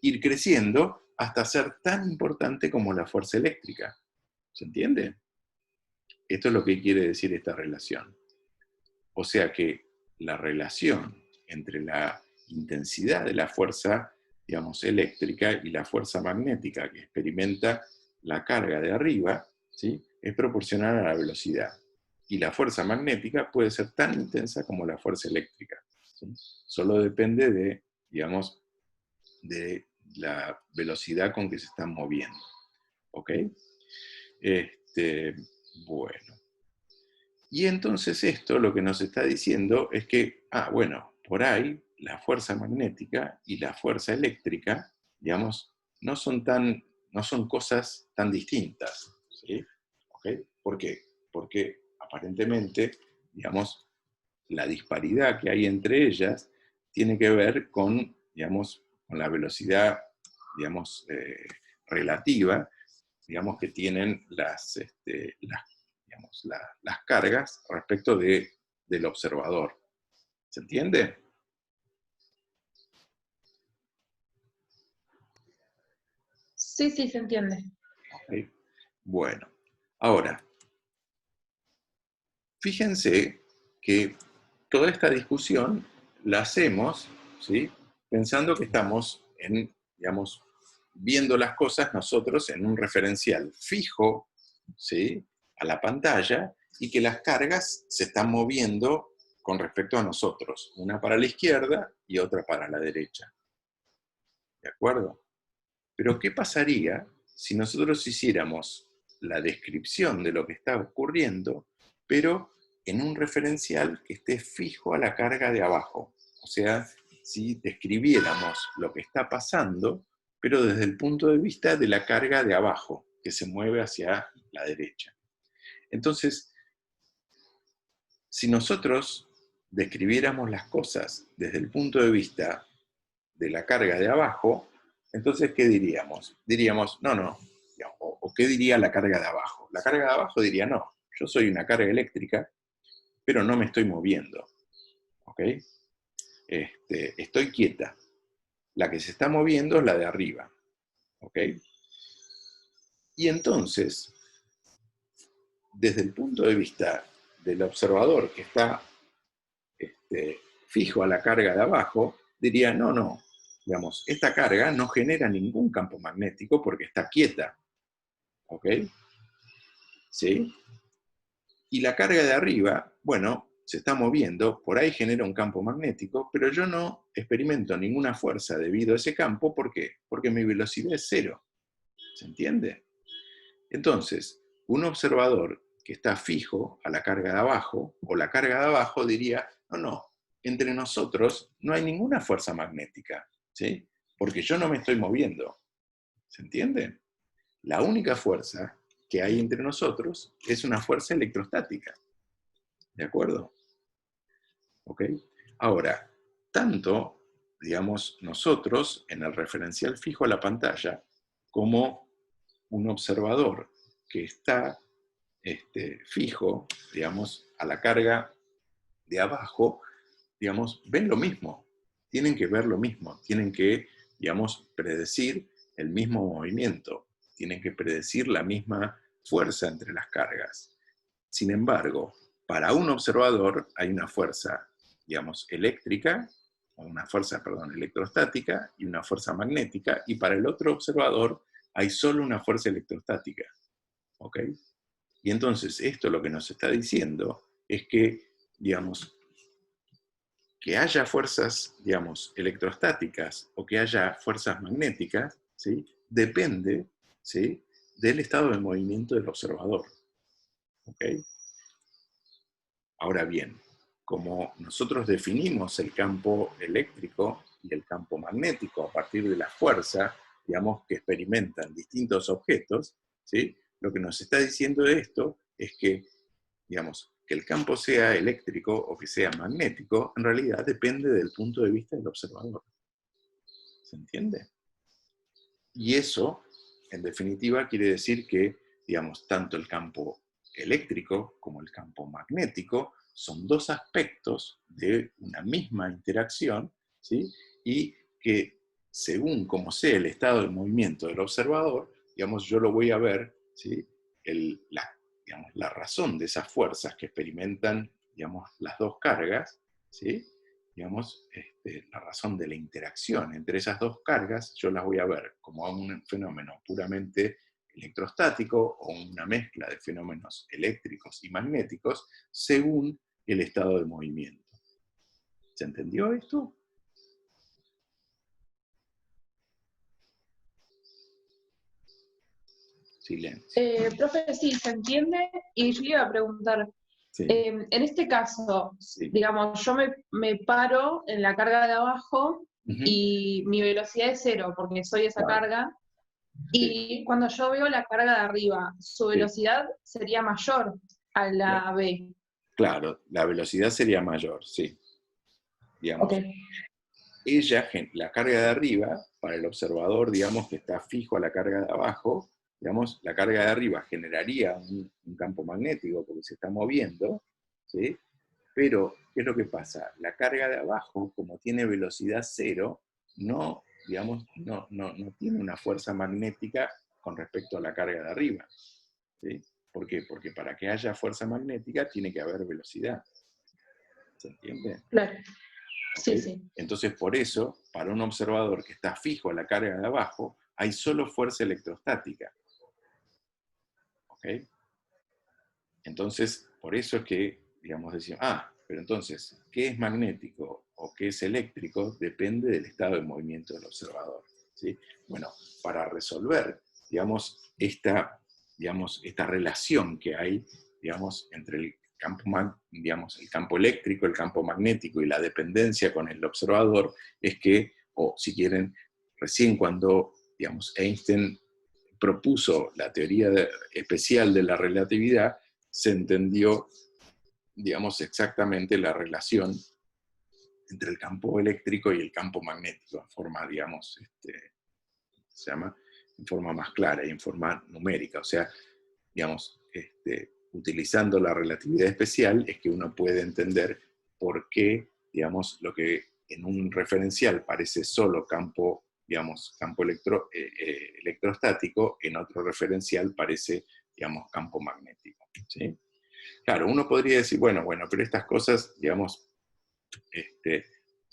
ir creciendo hasta ser tan importante como la fuerza eléctrica. ¿Se entiende? Esto es lo que quiere decir esta relación. O sea que la relación entre la intensidad de la fuerza, digamos, eléctrica y la fuerza magnética que experimenta la carga de arriba, ¿sí?, es proporcional a la velocidad. Y la fuerza magnética puede ser tan intensa como la fuerza eléctrica, ¿sí? Solo depende de, digamos, de la velocidad con que se están moviendo. ¿Ok? Bueno. Y entonces esto lo que nos está diciendo es que, bueno, por ahí la fuerza magnética y la fuerza eléctrica, digamos, no son cosas tan distintas, ¿sí? ¿Ok? ¿Por qué? Porque aparentemente, digamos, la disparidad que hay entre ellas tiene que ver con, digamos, con la velocidad, digamos, relativa, digamos, que tienen las cargas respecto del observador. ¿Se entiende? Sí, sí, se entiende. Okay. Bueno, ahora, fíjense que toda esta discusión la hacemos, ¿sí?, pensando que estamos digamos, viendo las cosas nosotros en un referencial fijo, ¿sí?, a la pantalla, y que las cargas se están moviendo con respecto a nosotros, una para la izquierda y otra para la derecha. ¿De acuerdo? Pero ¿qué pasaría si nosotros hiciéramos la descripción de lo que está ocurriendo, pero en un referencial que esté fijo a la carga de abajo? O sea, si describiéramos lo que está pasando, pero desde el punto de vista de la carga de abajo, que se mueve hacia la derecha. Entonces, si nosotros describiéramos las cosas desde el punto de vista de la carga de abajo, entonces, ¿qué diríamos? Diríamos, no, o ¿qué diría la carga de abajo? La carga de abajo diría, no, yo soy una carga eléctrica, pero no me estoy moviendo, ¿ok? Estoy quieta. La que se está moviendo es la de arriba, ¿ok? Y entonces, desde el punto de vista del observador que está fijo a la carga de abajo, diría, no, digamos, esta carga no genera ningún campo magnético porque está quieta, ¿ok? ¿Sí? Y la carga de arriba, bueno, se está moviendo, por ahí genera un campo magnético, pero yo no experimento ninguna fuerza debido a ese campo, ¿por qué? Porque mi velocidad es 0. ¿Se entiende? Entonces, un observador que está fijo a la carga de abajo, o la carga de abajo diría, no, entre nosotros no hay ninguna fuerza magnética, ¿sí? Porque yo no me estoy moviendo. ¿Se entiende? La única fuerza que hay entre nosotros es una fuerza electrostática. ¿De acuerdo? ¿Ok? Ahora, tanto, digamos, nosotros en el referencial fijo a la pantalla, como un observador que está fijo, digamos, a la carga de abajo, digamos, ven lo mismo, tienen que ver lo mismo, tienen que, digamos, predecir el mismo movimiento, tienen que predecir la misma fuerza entre las cargas. Sin embargo, para un observador hay una fuerza digamos, eléctrica, o una fuerza, perdón, electrostática y una fuerza magnética, y para el otro observador hay solo una fuerza electrostática. ¿Ok? Y entonces esto lo que nos está diciendo es que, digamos, que haya fuerzas, digamos, electrostáticas o que haya fuerzas magnéticas, ¿sí? Depende, ¿sí?, del estado de movimiento del observador. ¿Ok? Ahora bien, como nosotros definimos el campo eléctrico y el campo magnético a partir de la fuerza, digamos, que experimentan distintos objetos, ¿sí?, lo que nos está diciendo esto es que, digamos, que el campo sea eléctrico o que sea magnético, en realidad depende del punto de vista del observador. ¿Se entiende? Y eso, en definitiva, quiere decir que, digamos, tanto el campo eléctrico como el campo magnético son dos aspectos de una misma interacción, ¿sí? Y que según como sea el estado de movimiento del observador, digamos, yo lo voy a ver, ¿sí?, digamos, la razón de esas fuerzas que experimentan, digamos, las dos cargas, ¿sí?, digamos, la razón de la interacción entre esas dos cargas, yo las voy a ver como un fenómeno puramente electrostático o una mezcla de fenómenos eléctricos y magnéticos según el estado de movimiento. ¿Se entendió esto? Silencio. Profe, sí, se entiende. Y yo le iba a preguntar, Sí, en este caso, sí. digamos, yo me paro en la carga de abajo Ujú. y mi velocidad es 0 porque soy esa Claro. carga. Sí, Y cuando yo veo la carga de arriba, su sí. velocidad sería mayor a la B. Claro, la velocidad sería mayor, sí. Ok, Digamos, la carga de arriba, para el observador, digamos, que está fijo a la carga de abajo, digamos, la carga de arriba generaría un campo magnético porque se está moviendo, ¿sí? Pero, ¿qué es lo que pasa? La carga de abajo, como tiene velocidad cero, no, digamos, no tiene una fuerza magnética con respecto a la carga de arriba, ¿sí? ¿Por qué? Porque para que haya fuerza magnética tiene que haber velocidad. ¿Se entiende? claro. ¿Ok? Sí, sí. Entonces, por eso, para un observador que está fijo a la carga de abajo, hay solo fuerza electrostática. ¿Ok? Entonces, por eso es que, digamos, decimos, pero entonces, ¿qué es magnético o qué es eléctrico? Depende del estado de movimiento del observador. ¿Sí? Bueno, para resolver, digamos, esta relación que hay, digamos, entre el campo eléctrico, el campo magnético y la dependencia con el observador, es que, o si quieren, recién cuando, digamos, Einstein propuso la teoría especial de la relatividad, se entendió, digamos, exactamente la relación entre el campo eléctrico y el campo magnético, en forma, digamos, se llama, en forma más clara y en forma numérica. O sea, digamos, utilizando la relatividad especial es que uno puede entender por qué, digamos, lo que en un referencial parece solo campo, digamos, campo electrostático, en otro referencial parece, digamos, campo magnético. ¿Sí? Claro, uno podría decir, bueno, pero estas cosas, digamos,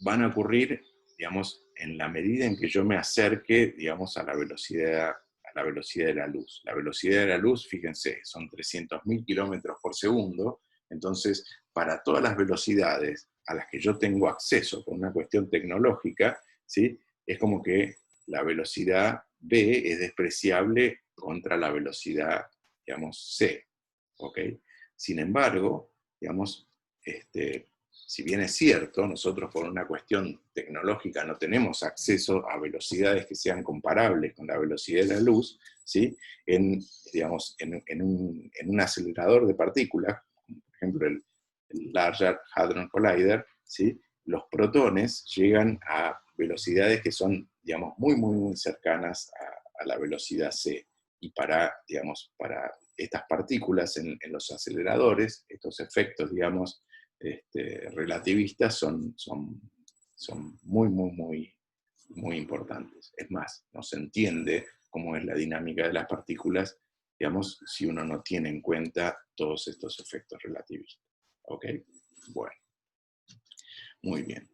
van a ocurrir, digamos, en la medida en que yo me acerque, digamos, a la velocidad de la luz. La velocidad de la luz, fíjense, son 300.000 kilómetros por segundo, entonces, para todas las velocidades a las que yo tengo acceso por una cuestión tecnológica, ¿sí?, es como que la velocidad B es despreciable contra la velocidad, digamos, C, ¿ok? Sin embargo, digamos, si bien es cierto, nosotros por una cuestión tecnológica no tenemos acceso a velocidades que sean comparables con la velocidad de la luz, ¿sí? Digamos, en un acelerador de partículas, por ejemplo el Large Hadron Collider, ¿sí?, los protones llegan a velocidades que son, digamos, muy, muy, muy cercanas a la velocidad c. Y digamos, para estas partículas en los aceleradores, estos efectos, digamos, relativistas son muy, muy, muy, muy importantes. Es más, no se entiende cómo es la dinámica de las partículas, digamos, si uno no tiene en cuenta todos estos efectos relativistas. ¿Ok? Bueno. Muy bien.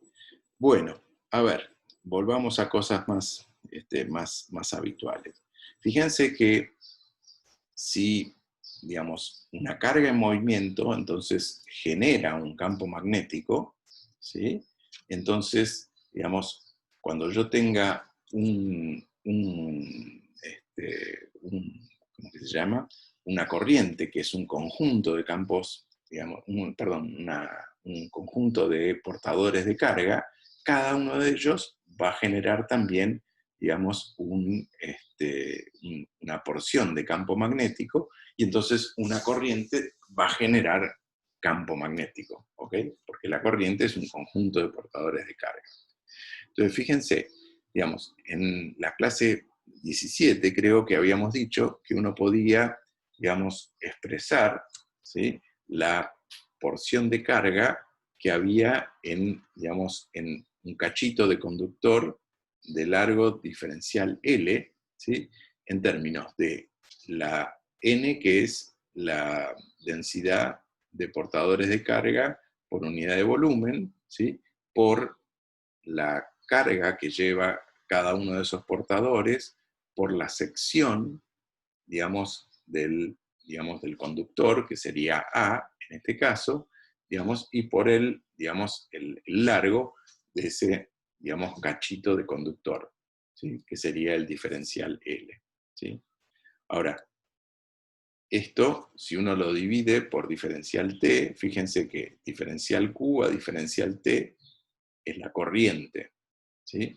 Bueno, a ver, volvamos a cosas más habituales. Fíjense que si, digamos, una carga en movimiento, entonces genera un campo magnético, ¿sí? Entonces, digamos, cuando yo tenga ¿cómo que se llama? Una corriente, que es un conjunto de campos, digamos, un conjunto de portadores de carga, cada uno de ellos va a generar también, digamos, una porción de campo magnético, y entonces una corriente va a generar campo magnético, ¿ok? Porque la corriente es un conjunto de portadores de carga. Entonces, fíjense, digamos, en la clase 17 creo que habíamos dicho que uno podía, digamos, expresar, ¿sí?, la porción de carga que había digamos, en un cachito de conductor de largo diferencial L, ¿sí?, en términos de la N, que es la densidad de portadores de carga por unidad de volumen, ¿sí?, por la carga que lleva cada uno de esos portadores, por la sección, digamos, del conductor, que sería A en este caso, digamos, y por digamos, el largo de ese, digamos, cachito de conductor, ¿sí?, que sería el diferencial L, ¿sí? Ahora, esto, si uno lo divide por diferencial T, fíjense que diferencial Q a diferencial T es la corriente, ¿sí?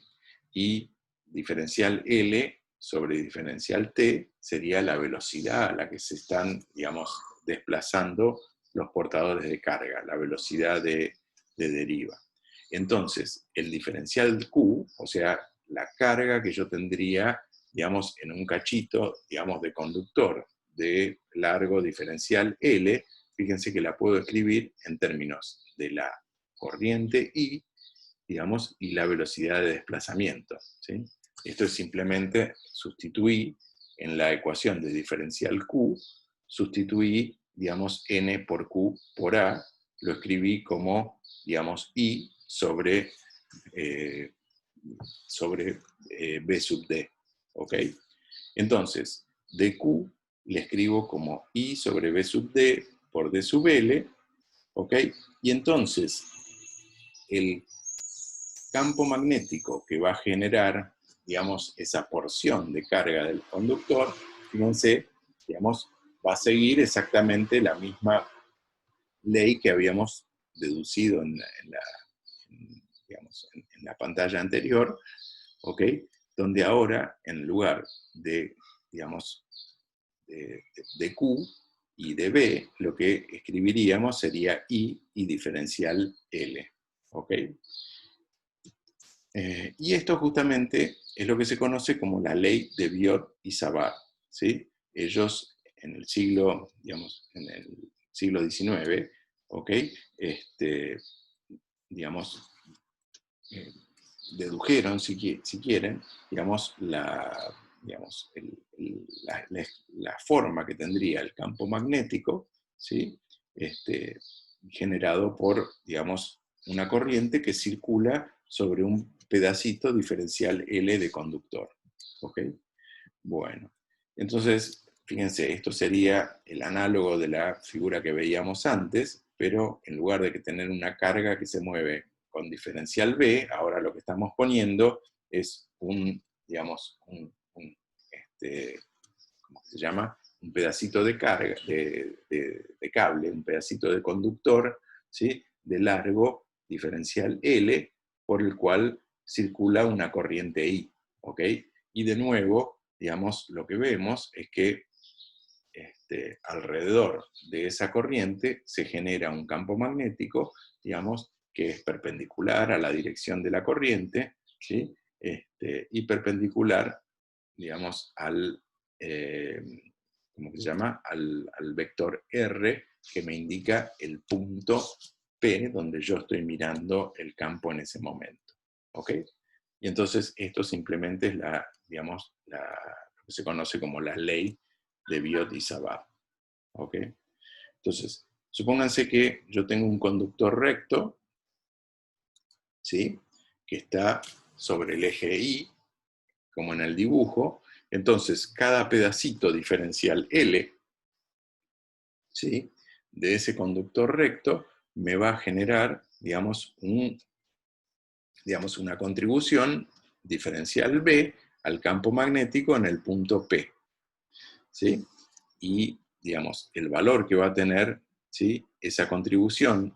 Y diferencial L sobre diferencial T sería la velocidad a la que se están, digamos, desplazando los portadores de carga, la velocidad de deriva. Entonces, el diferencial Q, o sea, la carga que yo tendría, digamos, en un cachito, digamos, de conductor de largo diferencial L, fíjense que la puedo escribir en términos de la corriente I, digamos, y la velocidad de desplazamiento, ¿sí? Esto es simplemente sustituir en la ecuación de diferencial Q, sustituí, digamos, N por Q por A, lo escribí como, digamos, I sobre B sub D, ¿ok? Entonces, dQ le escribo como I sobre B sub D por D sub L, ¿ok? Y entonces, el campo magnético que va a generar, digamos, esa porción de carga del conductor, fíjense, digamos, va a seguir exactamente la misma ley que habíamos deducido en la pantalla anterior, ¿ok? Donde ahora, en lugar de, digamos, de Q y de B, lo que escribiríamos sería I y diferencial L, ¿ok? Y esto justamente es lo que se conoce como la ley de Biot y Savart, ¿sí? Ellos en el siglo, digamos, en el siglo XIX, ¿ok? Digamos, dedujeron, si quieren, digamos, la forma que tendría el campo magnético, ¿sí? Generado por, digamos, una corriente que circula sobre un pedacito diferencial L de conductor, ¿ok? Bueno, entonces, fíjense, esto sería el análogo de la figura que veíamos antes, pero en lugar de que tener una carga que se mueve con diferencial B, ahora lo que estamos poniendo es digamos, ¿cómo se llama? Un pedacito de carga, de cable, un pedacito de conductor, ¿sí?, de largo diferencial L, por el cual circula una corriente I, ¿ok? Y de nuevo, digamos, lo que vemos es que alrededor de esa corriente se genera un campo magnético, digamos, que es perpendicular a la dirección de la corriente, ¿sí? Y perpendicular, digamos, ¿cómo se llama? Al vector R, que me indica el punto P, donde yo estoy mirando el campo en ese momento, ¿ok? Y entonces esto simplemente es digamos, lo que se conoce como la ley de Biot y Savart, ¿ok? Entonces, supónganse que yo tengo un conductor recto, ¿sí? Que está sobre el eje Y, como en el dibujo. Entonces, cada pedacito diferencial L, ¿sí?, de ese conductor recto me va a generar, digamos, una contribución diferencial B al campo magnético en el punto P, ¿sí? Y, digamos, el valor que va a tener, ¿sí?, esa contribución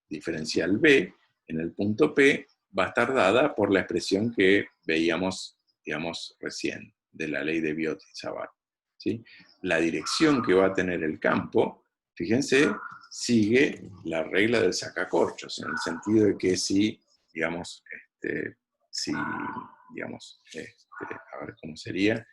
diferencial B en el punto P va a estar dada por la expresión que veíamos, digamos, recién, de la ley de Biot-Savart, ¿sí? La dirección que va a tener el campo, fíjense, sigue la regla del sacacorchos, en el sentido de que si, digamos, a ver cómo sería,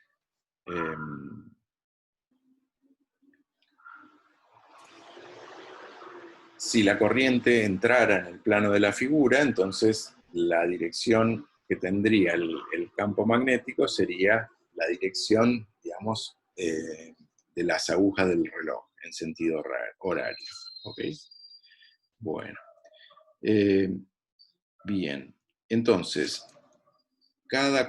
si la corriente entrara en el plano de la figura, entonces la dirección que tendría el campo magnético sería la dirección, digamos, de las agujas del reloj, en sentido horario. ¿Ok? Bueno. Bien. Entonces, cada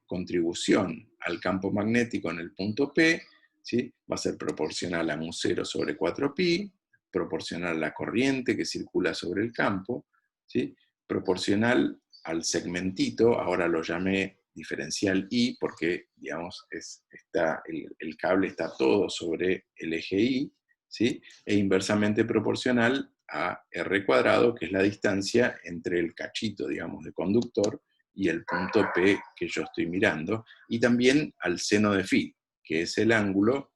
contribución al campo magnético en el punto P, ¿sí?, va a ser proporcional a mu0 sobre 4pi, proporcional a la corriente que circula sobre el campo, ¿sí?, proporcional al segmentito, ahora lo llamé diferencial I porque, digamos, el cable está todo sobre el eje Y, ¿sí?, e inversamente proporcional a r cuadrado, que es la distancia entre el cachito, digamos, de conductor y el punto P que yo estoy mirando, y también al seno de phi, que es el ángulo,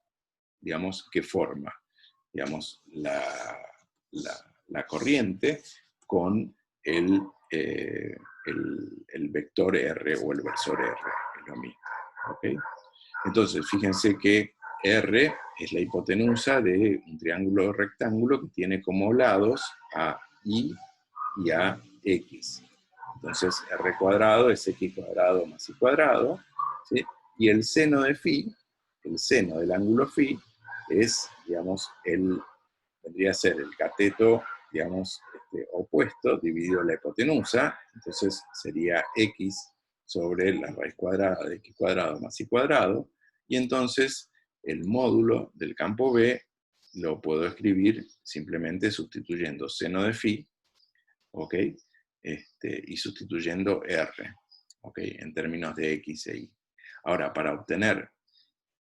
digamos, que forma, digamos, la corriente con el vector R o el versor R, es lo mismo. ¿Okay? Entonces, fíjense que R es la hipotenusa de un triángulo rectángulo que tiene como lados a Y y a X. Entonces, R cuadrado es X cuadrado más Y cuadrado, ¿sí? Y el seno de phi, el seno del ángulo phi, es, digamos, vendría a ser el cateto, digamos, opuesto, dividido la hipotenusa, entonces sería X sobre la raíz cuadrada de X cuadrado más Y cuadrado, y entonces el módulo del campo B lo puedo escribir simplemente sustituyendo seno de phi, ¿ok? Y sustituyendo R, ¿ok?, en términos de X e Y. Ahora, para obtener,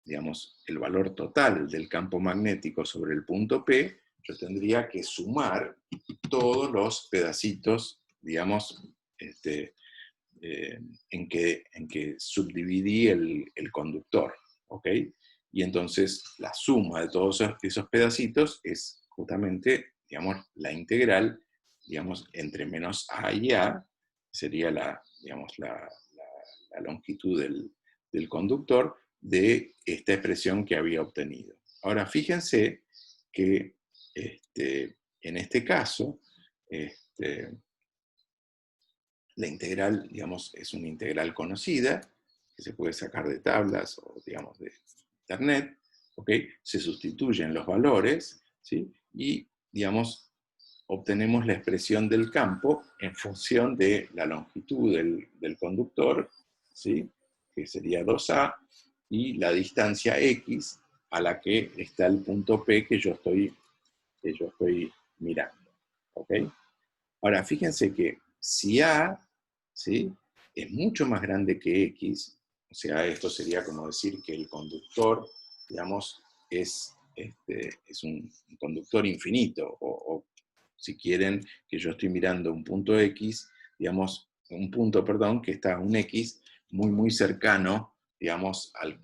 digamos, el valor total del campo magnético sobre el punto P, yo tendría que sumar todos los pedacitos, digamos, en que subdividí el conductor, ¿ok? Y entonces la suma de todos esos pedacitos es justamente, digamos, la integral, digamos, entre menos A y A, sería digamos, la longitud del conductor, de esta expresión que había obtenido. Ahora, fíjense que en este caso, la integral, digamos, es una integral conocida, que se puede sacar de tablas o, digamos, de internet, ¿ok? Se sustituyen los valores, ¿sí? Y, digamos, obtenemos la expresión del campo en función de la longitud del conductor, ¿sí?, que sería 2A, y la distancia X a la que está el punto P que yo estoy mirando. ¿Ok? Ahora, fíjense que si A, ¿sí?, es mucho más grande que X, o sea, esto sería como decir que el conductor, digamos, es un conductor infinito, o si quieren, que yo estoy mirando un punto X, digamos, un punto, perdón, que está a un X muy, muy cercano, digamos, al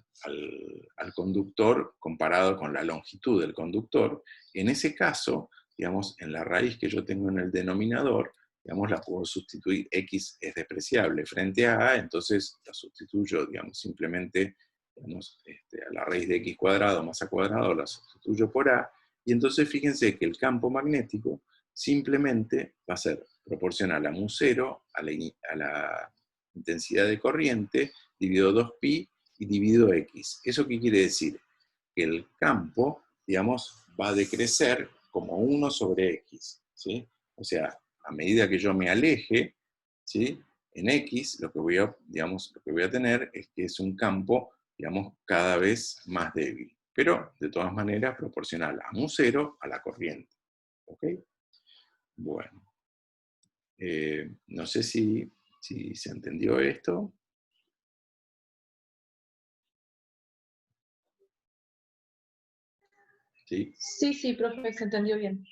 conductor comparado con la longitud del conductor. En ese caso, digamos, en la raíz que yo tengo en el denominador, digamos, la puedo sustituir, X es despreciable frente a A, entonces la sustituyo, digamos, simplemente, digamos, a la raíz de X cuadrado más A cuadrado la sustituyo por A, y entonces fíjense que el campo magnético simplemente va a ser proporcional a mu0, a la intensidad de corriente, dividido 2pi y dividido X. ¿Eso qué quiere decir? Que el campo, digamos, va a decrecer como 1 sobre X, ¿sí? O sea, a medida que yo me aleje, ¿sí?, en X, lo que voy a, digamos, lo que voy a tener es que es un campo, digamos, cada vez más débil. Pero, de todas maneras, proporcional a mu0 a la corriente. ¿Ok? Bueno. No sé si se entendió esto. ¿Sí? Sí, profe, se entendió bien.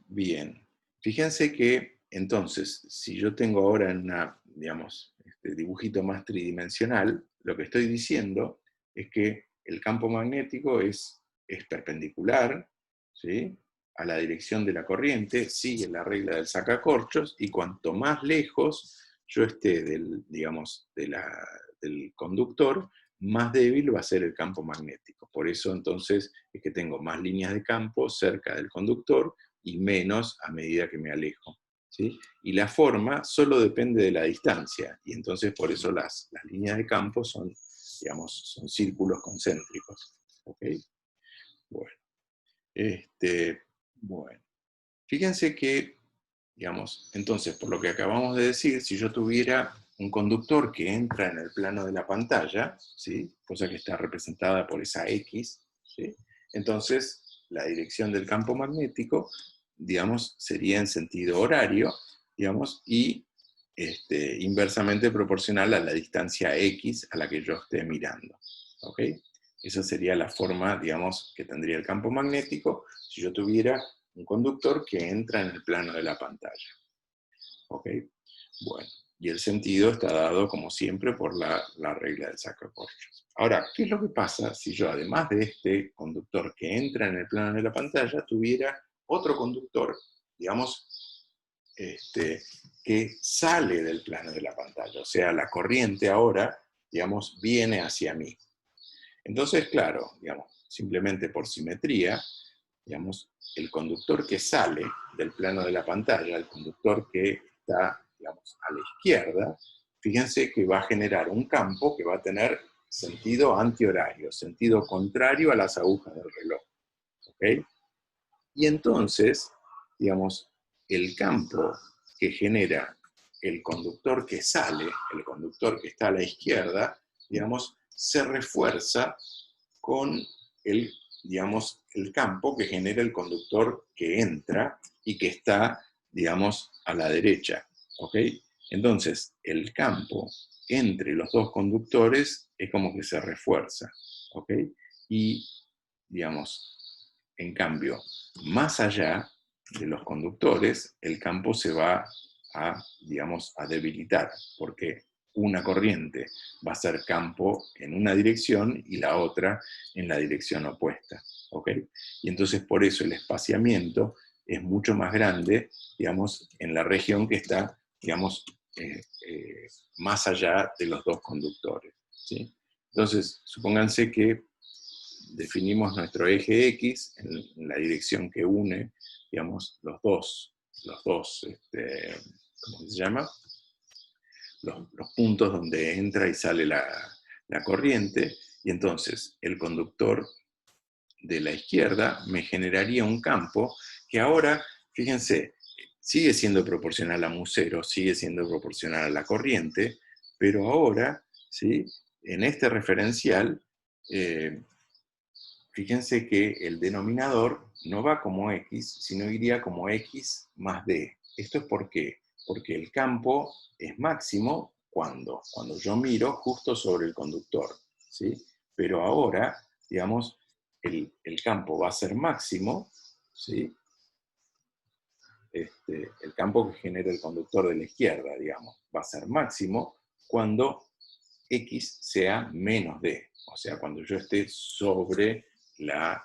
Bien. Fíjense que, entonces, si yo tengo ahora una, digamos, este dibujito más tridimensional, lo que estoy diciendo es que el campo magnético es perpendicular, ¿sí?, a la dirección de la corriente, sigue la regla del sacacorchos, y cuanto más lejos yo esté del, digamos, del conductor, más débil va a ser el campo magnético. Por eso entonces es que tengo más líneas de campo cerca del conductor y menos a medida que me alejo, ¿sí? Y la forma solo depende de la distancia, y entonces por eso las líneas de campo son, digamos, son círculos concéntricos. ¿Ok? Bueno. Bueno. Fíjense que, digamos, entonces, por lo que acabamos de decir, si yo tuviera un conductor que entra en el plano de la pantalla, ¿sí?, cosa que está representada por esa X, ¿sí?, entonces la dirección del campo magnético, digamos, sería en sentido horario, digamos, y inversamente proporcional a la distancia X a la que yo esté mirando. ¿Ok? Esa sería la forma, digamos, que tendría el campo magnético si yo tuviera un conductor que entra en el plano de la pantalla. ¿Ok? Bueno, y el sentido está dado, como siempre, por la regla del sacacorchos. Ahora, ¿qué es lo que pasa si yo, además de este conductor que entra en el plano de la pantalla, tuviera otro conductor, digamos, que sale del plano de la pantalla? O sea, la corriente ahora, digamos, viene hacia mí. Entonces, claro, digamos, simplemente por simetría, digamos, el conductor que sale del plano de la pantalla, el conductor que está, digamos, a la izquierda, fíjense que va a generar un campo que va a tener sentido antihorario, sentido contrario a las agujas del reloj. ¿Ok? Y entonces, digamos, el campo que genera el conductor que sale, el conductor que está a la izquierda, digamos, se refuerza con el, digamos, el campo que genera el conductor que entra y que está, digamos, a la derecha. ¿Ok? Entonces, el campo entre los dos conductores es como que se refuerza. ¿Ok? Y, digamos, en cambio, más allá de los conductores, el campo se va a, digamos, a debilitar, porque una corriente va a ser campo en una dirección y la otra en la dirección opuesta. ¿Ok? Y entonces por eso el espaciamiento es mucho más grande, digamos, en la región que está, digamos, más allá de los dos conductores. ¿Sí? Entonces, supónganse que definimos nuestro eje X en la dirección que une, digamos, los dos ¿cómo se llama? Los puntos donde entra y sale la corriente, y entonces el conductor de la izquierda me generaría un campo que ahora, fíjense, sigue siendo proporcional a mu0, sigue siendo proporcional a la corriente, pero ahora, ¿sí?, en este referencial, fíjense que el denominador no va como X, sino iría como X más D. ¿Esto es por qué? Porque el campo es máximo cuando yo miro justo sobre el conductor, ¿sí? Pero ahora, digamos, el campo va a ser máximo, ¿sí? El campo que genera el conductor de la izquierda, digamos, va a ser máximo cuando X sea menos D, o sea, cuando yo esté sobre la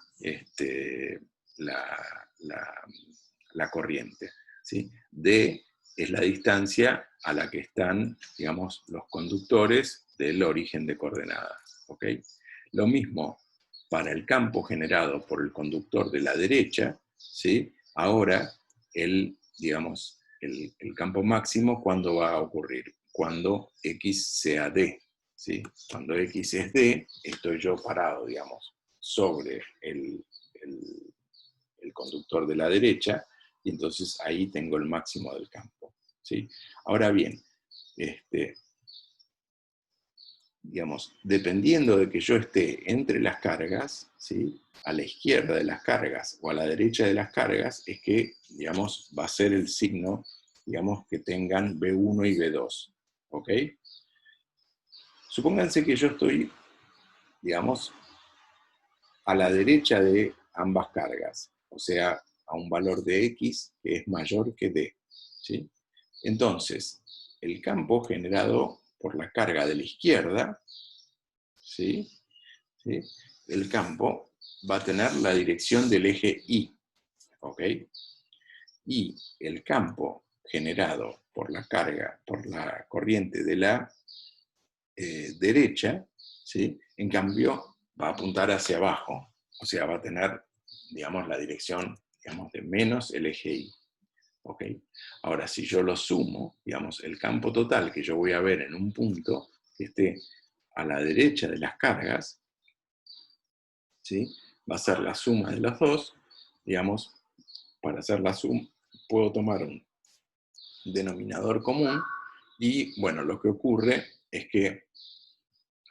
corriente, ¿sí? D es la distancia a la que están, digamos, los conductores del origen de coordenadas. ¿Ok? Lo mismo para el campo generado por el conductor de la derecha, ¿sí? Ahora, digamos, el campo máximo, ¿cuándo va a ocurrir? Cuando X sea D. ¿Sí? Cuando X es D, estoy yo parado, digamos, sobre el conductor de la derecha, y entonces ahí tengo el máximo del campo, ¿sí? Ahora bien, digamos, dependiendo de que yo esté entre las cargas, ¿sí?, a la izquierda de las cargas o a la derecha de las cargas, es que, digamos, va a ser el signo, digamos, que tengan B1 y B2, ¿ok? Supónganse que yo estoy, digamos, a la derecha de ambas cargas, o sea, a un valor de X que es mayor que D, ¿sí? Entonces, el campo generado por la carga de la izquierda, ¿sí?, ¿sí?, el campo va a tener la dirección del eje Y, ¿ok? Y el campo generado por la carga, por la corriente de la derecha, ¿sí?, en cambio va a apuntar hacia abajo, o sea, va a tener, digamos, la dirección, digamos, de menos el eje Y, ¿ok? Ahora, si yo lo sumo, digamos, el campo total que yo voy a ver en un punto que esté a la derecha de las cargas, ¿sí?, va a ser la suma de los dos. Digamos, para hacer la suma, puedo tomar un denominador común, y bueno, lo que ocurre es que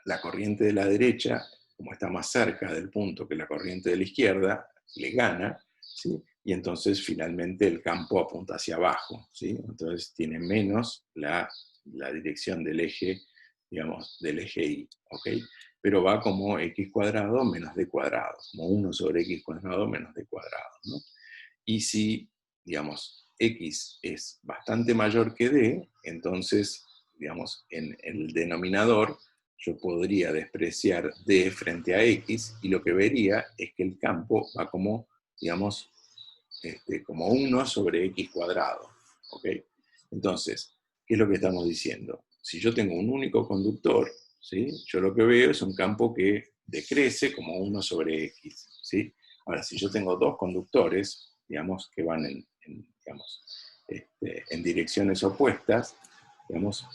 la corriente de la derecha, como está más cerca del punto que la corriente de la izquierda, le gana, ¿sí?, y entonces finalmente el campo apunta hacia abajo, ¿sí? Entonces tiene menos la dirección del eje, digamos, del eje Y, ¿ok? Pero va como x cuadrado menos d cuadrado, como 1 sobre x cuadrado menos d cuadrado, ¿no? Y si, digamos, x es bastante mayor que d, entonces, digamos, en el denominador yo podría despreciar d frente a x, y lo que vería es que el campo va como, digamos, como 1 sobre x cuadrado, ¿ok? Entonces, ¿qué es lo que estamos diciendo? Si yo tengo un único conductor, ¿sí?, yo lo que veo es un campo que decrece como 1 sobre x, ¿sí? Ahora, si yo tengo dos conductores, digamos, que van digamos, en direcciones opuestas, digamos,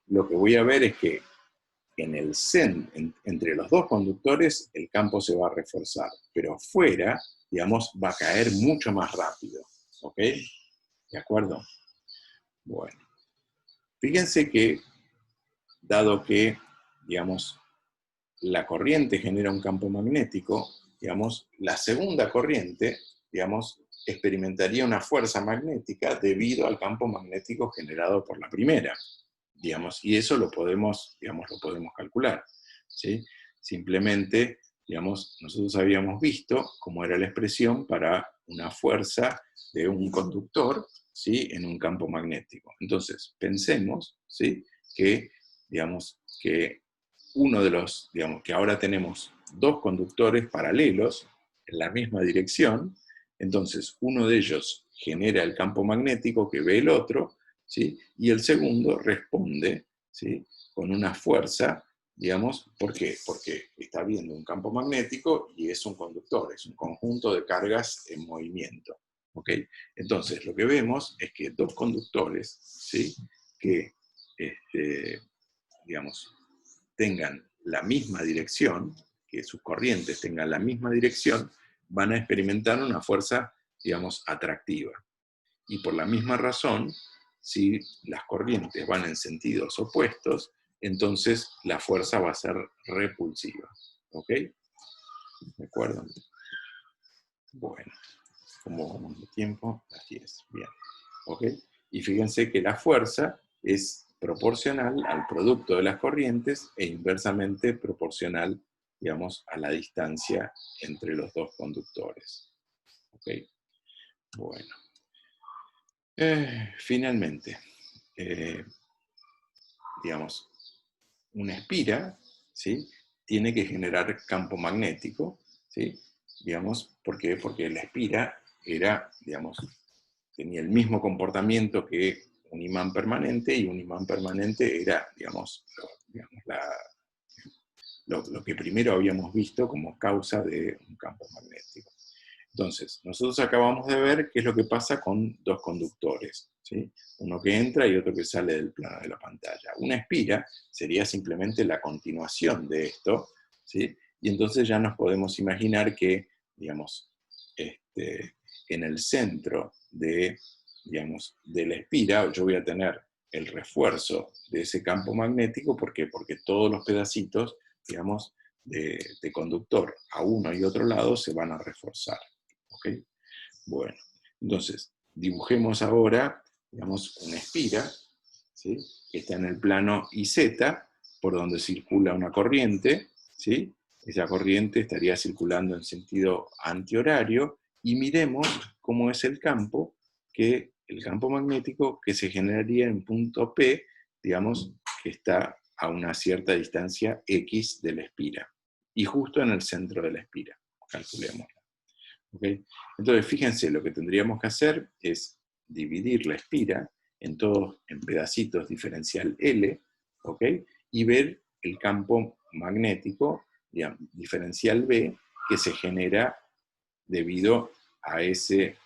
lo que voy a ver es que en el entre los dos conductores, el campo se va a reforzar, pero afuera, digamos, va a caer mucho más rápido, ¿ok? ¿De acuerdo? Bueno, fíjense que, dado que, digamos, la corriente genera un campo magnético, digamos, la segunda corriente, digamos, experimentaría una fuerza magnética debido al campo magnético generado por la primera, digamos, y eso lo podemos, digamos, lo podemos calcular, ¿sí? Simplemente, digamos, nosotros habíamos visto cómo era la expresión para una fuerza de un conductor, ¿sí?, en un campo magnético. Entonces, pensemos, ¿sí?, que, digamos, que uno de los, digamos, que ahora tenemos dos conductores paralelos en la misma dirección, entonces uno de ellos genera el campo magnético que ve el otro, ¿sí?, y el segundo responde, ¿sí?, con una fuerza, digamos, ¿por qué? Porque está viendo un campo magnético y es un conductor, es un conjunto de cargas en movimiento, ¿ok? Entonces, lo que vemos es que dos conductores, ¿sí?, que, digamos, tengan la misma dirección, que sus corrientes tengan la misma dirección, van a experimentar una fuerza, digamos, atractiva. Y por la misma razón, si las corrientes van en sentidos opuestos, entonces la fuerza va a ser repulsiva. ¿Ok? ¿De acuerdo? Bueno, como vamos de tiempo, así es. Bien. ¿Ok? Y fíjense que la fuerza es proporcional al producto de las corrientes e inversamente proporcional, digamos, a la distancia entre los dos conductores. ¿Ok? Bueno. Finalmente, digamos, una espira, ¿sí?, tiene que generar campo magnético, ¿sí? Digamos, ¿por qué? Porque la espira era, digamos, tenía el mismo comportamiento que un imán permanente, y un imán permanente era, digamos, lo que primero habíamos visto como causa de un campo magnético. Entonces, nosotros acabamos de ver qué es lo que pasa con dos conductores, ¿sí? Uno que entra y otro que sale del plano de la pantalla. Una espira sería simplemente la continuación de esto, ¿sí? Y entonces ya nos podemos imaginar que, digamos, en el centro de, digamos, de la espira, yo voy a tener el refuerzo de ese campo magnético. ¿Por qué? Porque todos los pedacitos, digamos, de conductor a uno y otro lado se van a reforzar. ¿Ok? Bueno, entonces, dibujemos ahora, digamos, una espira, ¿sí? Que está en el plano IZ, por donde circula una corriente, ¿sí? Esa corriente estaría circulando en sentido antihorario, y miremos cómo es el campo magnético que se generaría en punto P, digamos, que está a una cierta distancia X de la espira, y justo en el centro de la espira. Calculémoslo. ¿Okay? Entonces, fíjense, lo que tendríamos que hacer es dividir la espira en pedacitos diferencial L, ¿ok? Y ver el campo magnético, digamos, diferencial B, que se genera debido a ese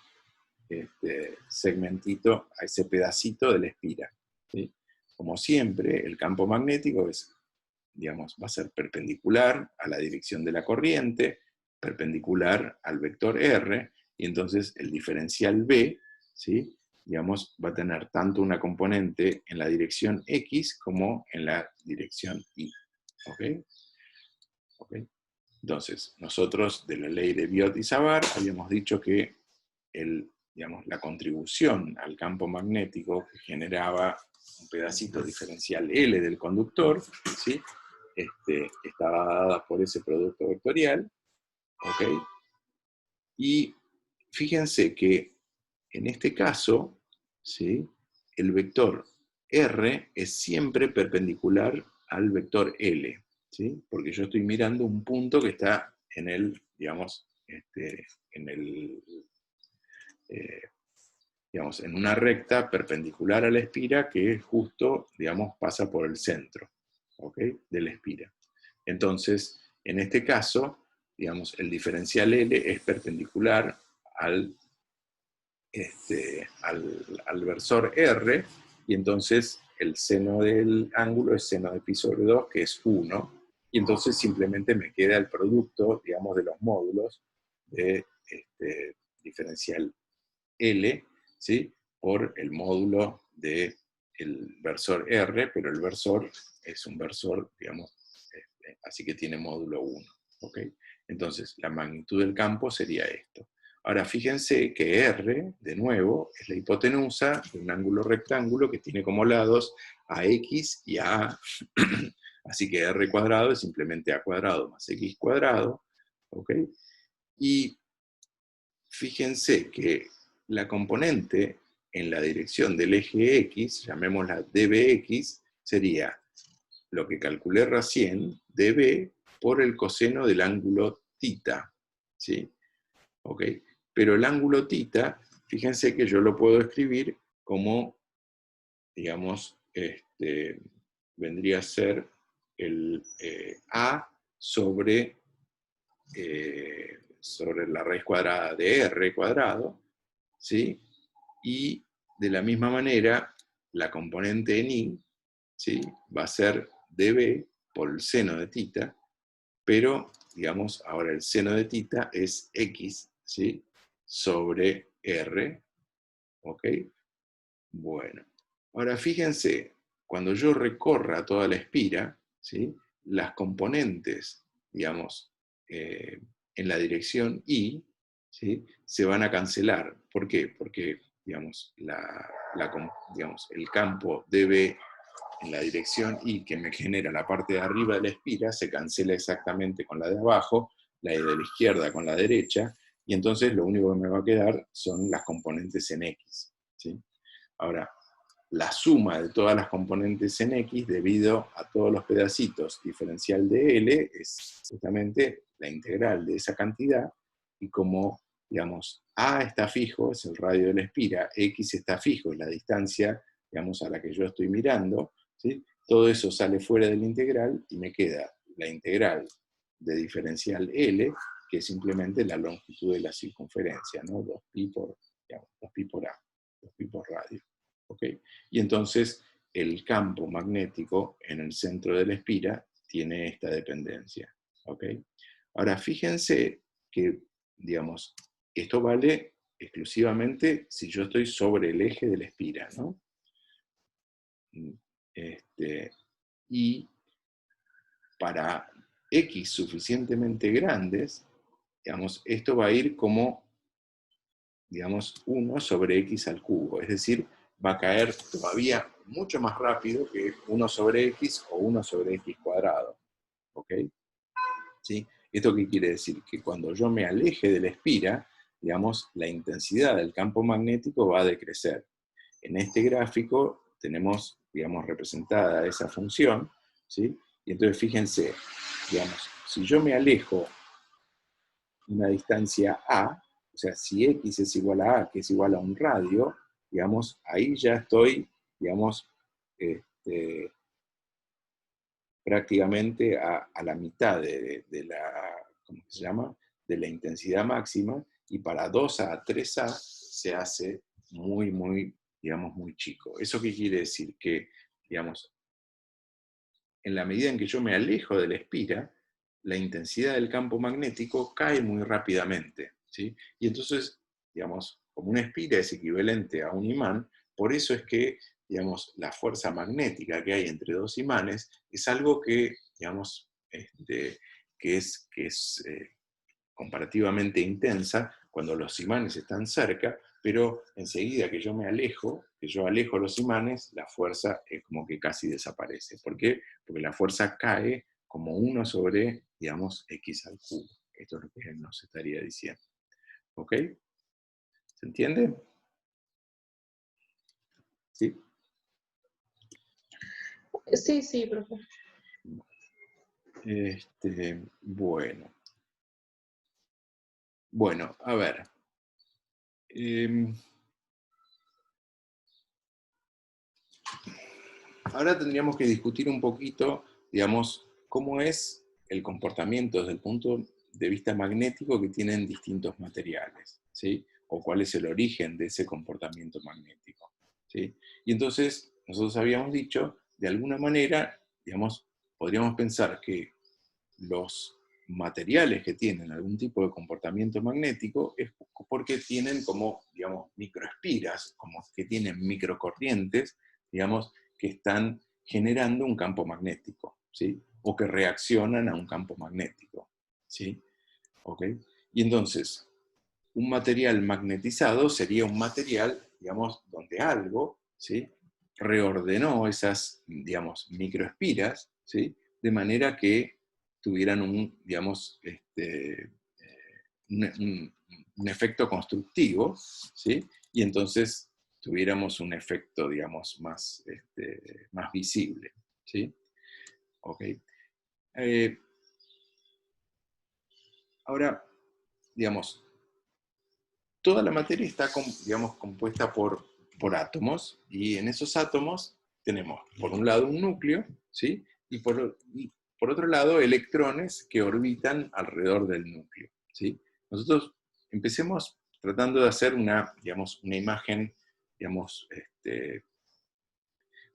segmentito, a ese pedacito de la espira, ¿sí? Como siempre, el campo magnético es, digamos, va a ser perpendicular a la dirección de la corriente, perpendicular al vector R, y entonces el diferencial B, ¿sí? Digamos, va a tener tanto una componente en la dirección X como en la dirección Y. ¿Ok? ¿Ok? Entonces, nosotros de la ley de Biot y Savart habíamos dicho que digamos, la contribución al campo magnético que generaba un pedacito diferencial L del conductor, ¿sí? Estaba dada por ese producto vectorial, ¿ok? Y fíjense que en este caso, ¿sí? El vector R es siempre perpendicular al vector L, ¿sí? Porque yo estoy mirando un punto que está en el, digamos, en el, digamos, en una recta perpendicular a la espira que justo, digamos, pasa por el centro, ¿ok? De la espira. Entonces, en este caso, digamos, el diferencial L es perpendicular al versor R, y entonces el seno del ángulo es seno de pi sobre 2, que es 1, y entonces simplemente me queda el producto, digamos, de los módulos de diferencial L, ¿sí? Por el módulo del versor R, pero el versor es un versor, digamos, así que tiene módulo 1, ¿ok? Entonces, la magnitud del campo sería esto. Ahora, fíjense que R, de nuevo, es la hipotenusa de un ángulo rectángulo que tiene como lados a X y a A. Así que R cuadrado es simplemente A cuadrado más X cuadrado, ¿ok? Y fíjense que la componente en la dirección del eje X, llamémosla dBx, sería lo que calculé recién, dB por el coseno del ángulo θ, ¿sí? ¿Ok? Pero el ángulo θ, fíjense que yo lo puedo escribir como, digamos, vendría a ser el A sobre la raíz cuadrada de R cuadrado, ¿sí? Y de la misma manera, la componente en I, ¿sí? Va a ser dB por el seno de θ, pero, digamos, ahora el seno de θ es X, ¿sí? Sobre R, ¿ok? Bueno, ahora fíjense, cuando yo recorra toda la espira, ¿sí? Las componentes, digamos, en la dirección Y, ¿sí? Se van a cancelar. ¿Por qué? Porque, digamos, digamos, el campo dB en la dirección Y que me genera la parte de arriba de la espira se cancela exactamente con la de abajo, la de la izquierda con la derecha, y entonces lo único que me va a quedar son las componentes en X, ¿sí? Ahora, la suma de todas las componentes en X debido a todos los pedacitos diferencial de L es justamente la integral de esa cantidad, y como, digamos, A está fijo, es el radio de la espira, X está fijo, es la distancia, digamos, a la que yo estoy mirando, ¿sí? Todo eso sale fuera de la integral y me queda la integral de diferencial L, que es simplemente la longitud de la circunferencia, ¿no? 2pi por, digamos, 2pi por A, 2pi por radio. ¿Okay? Y entonces el campo magnético en el centro de la espira tiene esta dependencia. ¿Okay? Ahora fíjense que, digamos, esto vale exclusivamente si yo estoy sobre el eje de la espira, ¿no? Y para X suficientemente grandes, digamos, esto va a ir como, digamos, 1 sobre X al cubo, es decir, va a caer todavía mucho más rápido que 1 sobre X o 1 sobre X cuadrado, ¿ok? ¿Sí? ¿Esto qué quiere decir? Que cuando yo me aleje de la espira, digamos, la intensidad del campo magnético va a decrecer. En este gráfico tenemos, digamos, representada esa función, ¿sí? Y entonces fíjense, digamos, si yo me alejo una distancia A, o sea, si X es igual a A, que es igual a un radio, digamos, ahí ya estoy, digamos, prácticamente a la mitad de la, ¿cómo se llama?, de la intensidad máxima, y para 2A a 3A se hace muy, muy, digamos, muy chico. ¿Eso qué quiere decir? Que, digamos, en la medida en que yo me alejo de la espira, la intensidad del campo magnético cae muy rápidamente, ¿sí? Y entonces, digamos, como una espira es equivalente a un imán, por eso es que, digamos, la fuerza magnética que hay entre dos imanes es algo que, digamos, que es comparativamente intensa cuando los imanes están cerca, pero enseguida que yo me alejo, que yo alejo los imanes, la fuerza es como que casi desaparece. ¿Por qué? Porque la fuerza cae como 1 sobre, digamos, X al cubo. Esto es lo que nos estaría diciendo. ¿Ok? ¿Se entiende? ¿Sí? Sí, sí, profe. Bueno. Bueno, a ver. Ahora tendríamos que discutir un poquito, digamos, cómo es el comportamiento desde el punto de vista magnético que tienen distintos materiales, ¿sí? O cuál es el origen de ese comportamiento magnético, ¿sí? Y entonces, nosotros habíamos dicho, de alguna manera, digamos, podríamos pensar que los materiales que tienen algún tipo de comportamiento magnético es porque tienen como, digamos, microespiras, como que tienen microcorrientes, digamos, que están generando un campo magnético, ¿sí? O que reaccionan a un campo magnético, ¿sí? ¿Ok? Y entonces, un material magnetizado sería un material, digamos, donde algo, ¿sí?, reordenó esas, digamos, microespiras, ¿sí?, de manera que tuvieran un, digamos, un efecto constructivo, ¿sí?, y entonces tuviéramos un efecto, digamos, más, más visible, ¿sí? ¿Ok? Ahora, digamos, toda la materia está, digamos, compuesta por átomos, y en esos átomos tenemos, por un lado, un núcleo, ¿sí? Y por otro lado, electrones que orbitan alrededor del núcleo, ¿sí? Nosotros empecemos tratando de hacer una, digamos, una imagen, digamos,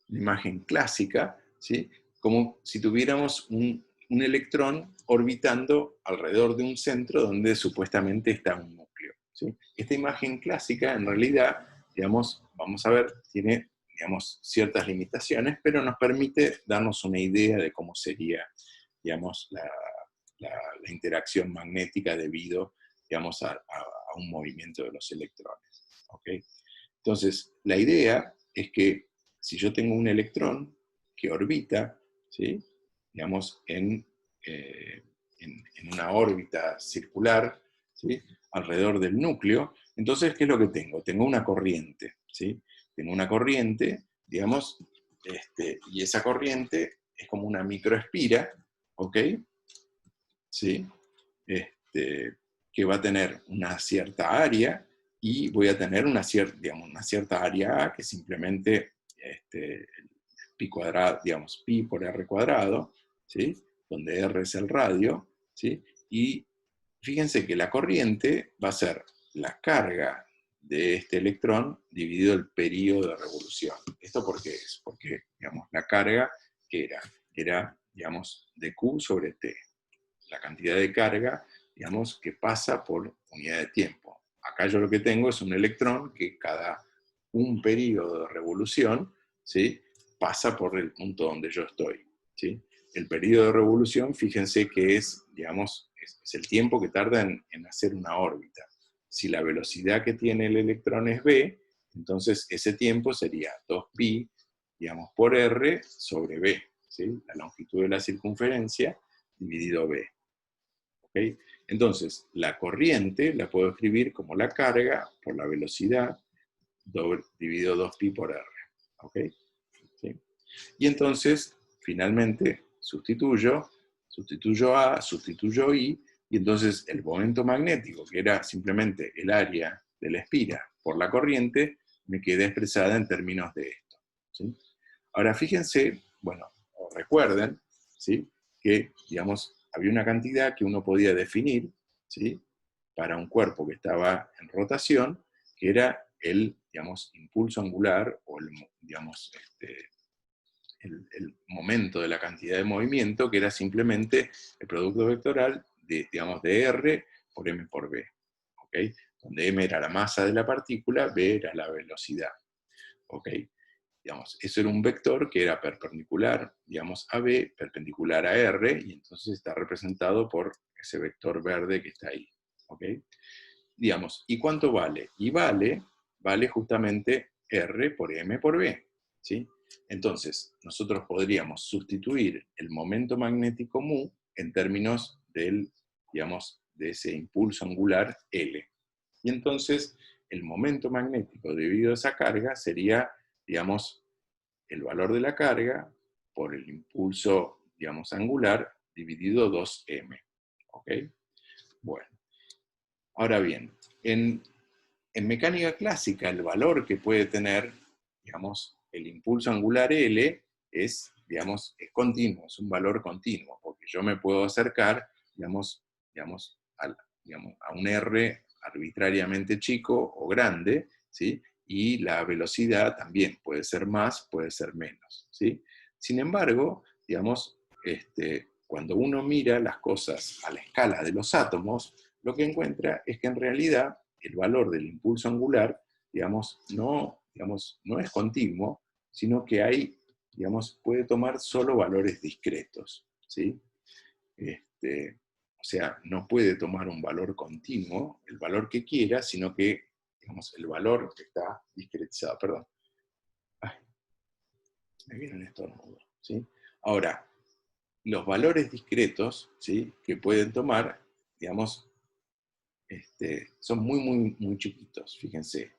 una imagen clásica, ¿sí?, como si tuviéramos un electrón orbitando alrededor de un centro donde supuestamente está un núcleo, ¿sí? Esta imagen clásica, en realidad, digamos, vamos a ver, tiene, digamos, ciertas limitaciones, pero nos permite darnos una idea de cómo sería, digamos, la interacción magnética debido, digamos, a un movimiento de los electrones, ¿ok? Entonces, la idea es que si yo tengo un electrón que orbita, ¿sí?, digamos, en una órbita circular, ¿sí?, alrededor del núcleo, entonces, ¿qué es lo que tengo? Tengo una corriente, ¿sí? Tengo una corriente, digamos, y esa corriente es como una microespira, ¿ok? ¿Sí? Que va a tener una cierta área, y voy a tener una cierta, digamos, una cierta área A, que simplemente pi cuadrado, digamos, pi por r cuadrado, ¿sí?, donde r es el radio, ¿sí? Y fíjense que la corriente va a ser la carga de este electrón dividido el periodo de revolución. ¿Esto por qué es? Porque, digamos, la carga que era, digamos, de Q sobre T. La cantidad de carga, digamos, que pasa por unidad de tiempo. acá yo lo que tengo es un electrón que cada un periodo de revolución, ¿sí?, pasa por el punto donde yo estoy, ¿sí? El periodo de revolución, fíjense que es, digamos, es el tiempo que tarda en hacer una órbita. Si la velocidad que tiene el electrón es v, entonces ese tiempo sería 2pi, digamos, por r sobre v, ¿sí? La longitud de la circunferencia dividido v. ¿Okay? Entonces, la corriente la puedo escribir como la carga por la velocidad dividido 2pi por r. ¿Okay? ¿Sí? Y entonces, finalmente, sustituyo A, sustituyo I, y entonces el momento magnético, que era simplemente el área de la espira por la corriente, me queda expresada en términos de esto, ¿sí? Ahora fíjense, bueno, recuerden, ¿sí?, que, digamos, había una cantidad que uno podía definir, ¿sí?, para un cuerpo que estaba en rotación, que era el, digamos, impulso angular, o el, digamos, el momento de la cantidad de movimiento, que era simplemente el producto vectoral de, digamos, de R por M por V, ¿ok? Donde M era la masa de la partícula, V era la velocidad, ¿ok? Digamos, eso era un vector que era perpendicular, digamos, a B, perpendicular a R, y entonces está representado por ese vector verde que está ahí, ¿ok? Digamos, ¿y cuánto vale? Y vale justamente R por M por V, ¿sí? Entonces, nosotros podríamos sustituir el momento magnético mu en términos del, digamos, de ese impulso angular L. Y entonces, el momento magnético debido a esa carga sería, digamos, el valor de la carga por el impulso, digamos, angular dividido 2m. ¿Ok? Bueno. Ahora bien, en mecánica clásica, el valor que puede tener, digamos, el impulso angular L es, digamos, es continuo, es un valor continuo, porque yo me puedo acercar, digamos, a un R arbitrariamente chico o grande, ¿sí? Y la velocidad también puede ser más, puede ser menos, ¿sí? Sin embargo, digamos, cuando uno mira las cosas a la escala de los átomos, lo que encuentra es que en realidad el valor del impulso angular, digamos, no es continuo, sino que hay, digamos, puede tomar solo valores discretos, ¿sí? O sea, no puede tomar un valor continuo, el valor que quiera, sino que, digamos, el valor que está discretizado. Perdón. Ay, me viene un estornudo, ¿sí? Ahora, los valores discretos, ¿sí?, que pueden tomar, digamos, son muy chiquitos, fíjense,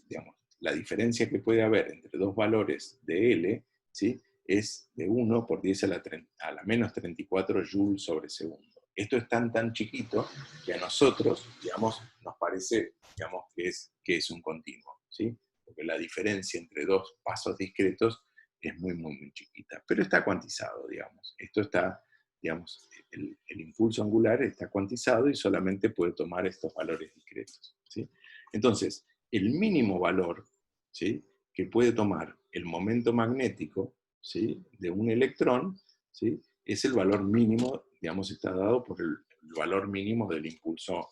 digamos, la diferencia que puede haber entre dos valores de L, ¿sí?, es de 1 por 10 a la menos 34 joules sobre segundo. Esto es tan chiquito que a nosotros, digamos, nos parece, digamos, que es un continuo, ¿sí? Porque la diferencia entre dos pasos discretos es muy chiquita, pero está cuantizado, digamos. Esto está, digamos, el impulso angular está cuantizado y solamente puede tomar estos valores discretos, ¿sí? Entonces, el mínimo valor, ¿sí?, que puede tomar el momento magnético, ¿sí?, de un electrón, ¿sí?, es el valor mínimo, digamos, está dado por el valor mínimo del impulso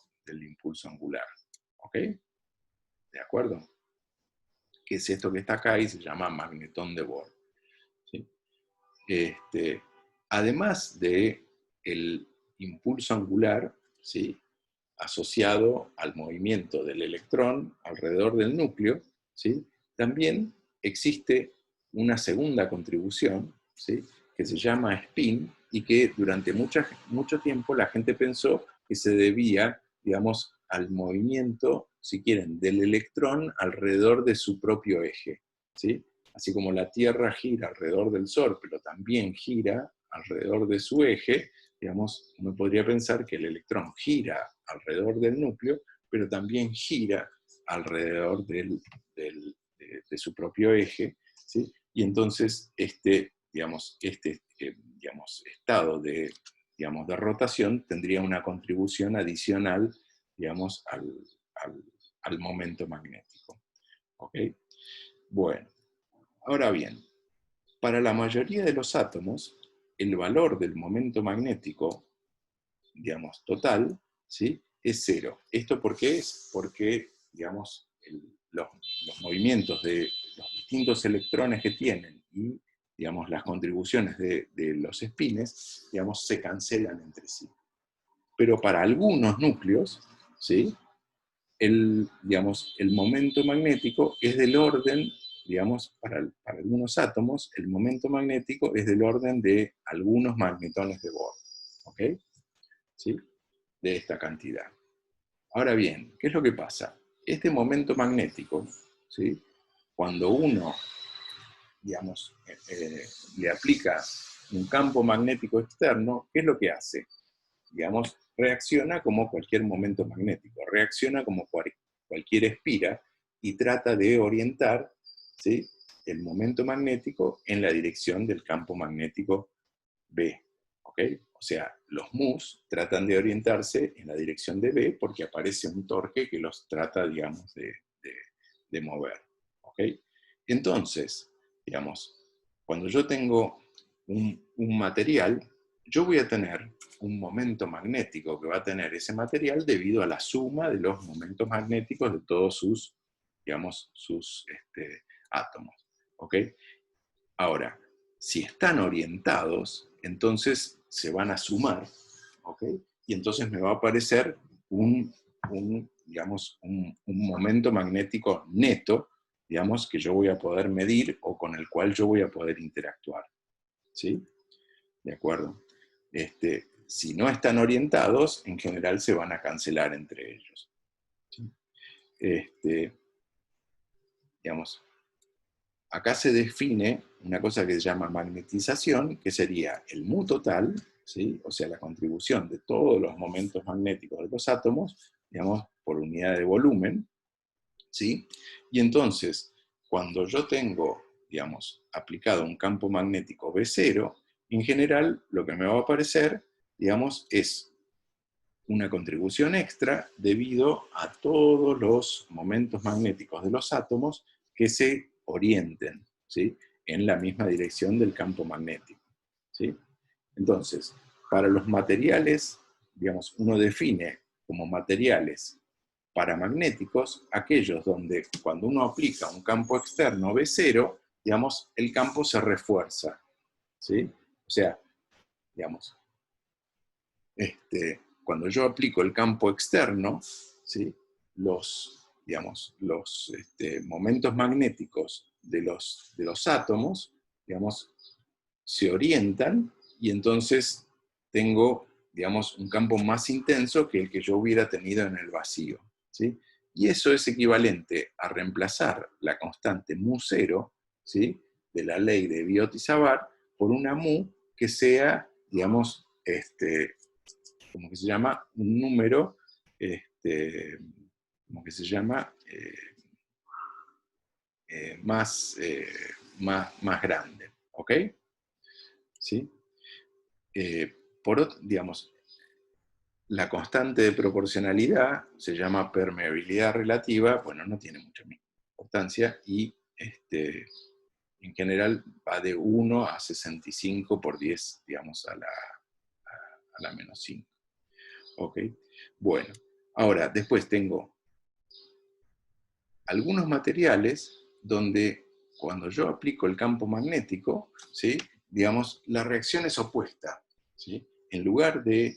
angular. ¿Ok? ¿De acuerdo? Que es esto que está acá y se llama magnetón de Bohr, ¿sí? Además de el impulso angular, ¿sí?, asociado al movimiento del electrón alrededor del núcleo, ¿sí?, también existe una segunda contribución, ¿sí?, que se llama spin, y que durante mucho tiempo la gente pensó que se debía, digamos, al movimiento, si quieren, del electrón alrededor de su propio eje, ¿sí? Así como la Tierra gira alrededor del Sol, pero también gira alrededor de su eje, digamos, uno podría pensar que el electrón gira alrededor del núcleo, pero también gira alrededor de su propio eje, ¿sí? Y entonces digamos, estado de rotación tendría una contribución adicional, digamos, al momento magnético. ¿Ok? Bueno, ahora bien, para la mayoría de los átomos, el valor del momento magnético, digamos, total, ¿sí?, es 0. ¿Esto por qué es? Porque, digamos, los movimientos de los distintos electrones que tienen y, digamos, las contribuciones de los espines, digamos, se cancelan entre sí. Pero para algunos núcleos, ¿sí?, digamos, el momento magnético es del orden, digamos, para algunos átomos, el momento magnético es del orden de algunos magnetones de Bohr, ¿ok? ¿Sí? De esta cantidad. Ahora bien, ¿qué es lo que pasa? Este momento magnético, ¿sí?, cuando uno, digamos, le aplica un campo magnético externo, ¿qué es lo que hace? Digamos, reacciona como cualquier momento magnético, reacciona como cualquier espira y trata de orientar, ¿sí?, el momento magnético en la dirección del campo magnético B, ¿ok? O sea, los mus tratan de orientarse en la dirección de B porque aparece un torque que los trata, digamos, de mover, ¿ok? Entonces, digamos, cuando yo tengo un material, yo voy a tener un momento magnético que va a tener ese material debido a la suma de los momentos magnéticos de todos sus, digamos, sus átomos, ¿ok? Ahora, si están orientados, entonces se van a sumar, ¿ok? Y entonces me va a aparecer digamos, un momento magnético neto, digamos, que yo voy a poder medir o con el cual yo voy a poder interactuar, ¿sí? ¿De acuerdo? Si no están orientados, en general se van a cancelar entre ellos, ¿sí? Digamos, acá se define una cosa que se llama magnetización, que sería el mu total, ¿sí?, o sea, la contribución de todos los momentos magnéticos de los átomos, digamos, por unidad de volumen, ¿sí? Y entonces, cuando yo tengo, digamos, aplicado un campo magnético B0, en general lo que me va a aparecer, digamos, es una contribución extra debido a todos los momentos magnéticos de los átomos que se orienten, ¿sí?, en la misma dirección del campo magnético, ¿sí? Entonces, para los materiales, digamos, uno define como materiales paramagnéticos aquellos donde cuando uno aplica un campo externo B0, digamos, el campo se refuerza, ¿sí? O sea, digamos, cuando yo aplico el campo externo, ¿sí?, digamos, los momentos magnéticos de los átomos, digamos, se orientan y entonces tengo, digamos, un campo más intenso que el que yo hubiera tenido en el vacío, ¿sí? Y eso es equivalente a reemplazar la constante mu0, ¿sí?, de la ley de Biot-Savart por una mu que sea, digamos, como que se llama un número, como que se llama más grande, ¿ok? ¿Sí? Digamos, la constante de proporcionalidad se llama permeabilidad relativa, bueno, no tiene mucha importancia, y en general va de 1 a 65 por 10, digamos, a la menos 5. ¿Ok? Bueno, ahora, después tengo algunos materiales donde cuando yo aplico el campo magnético, ¿sí?, digamos, la reacción es opuesta, ¿sí? En lugar de,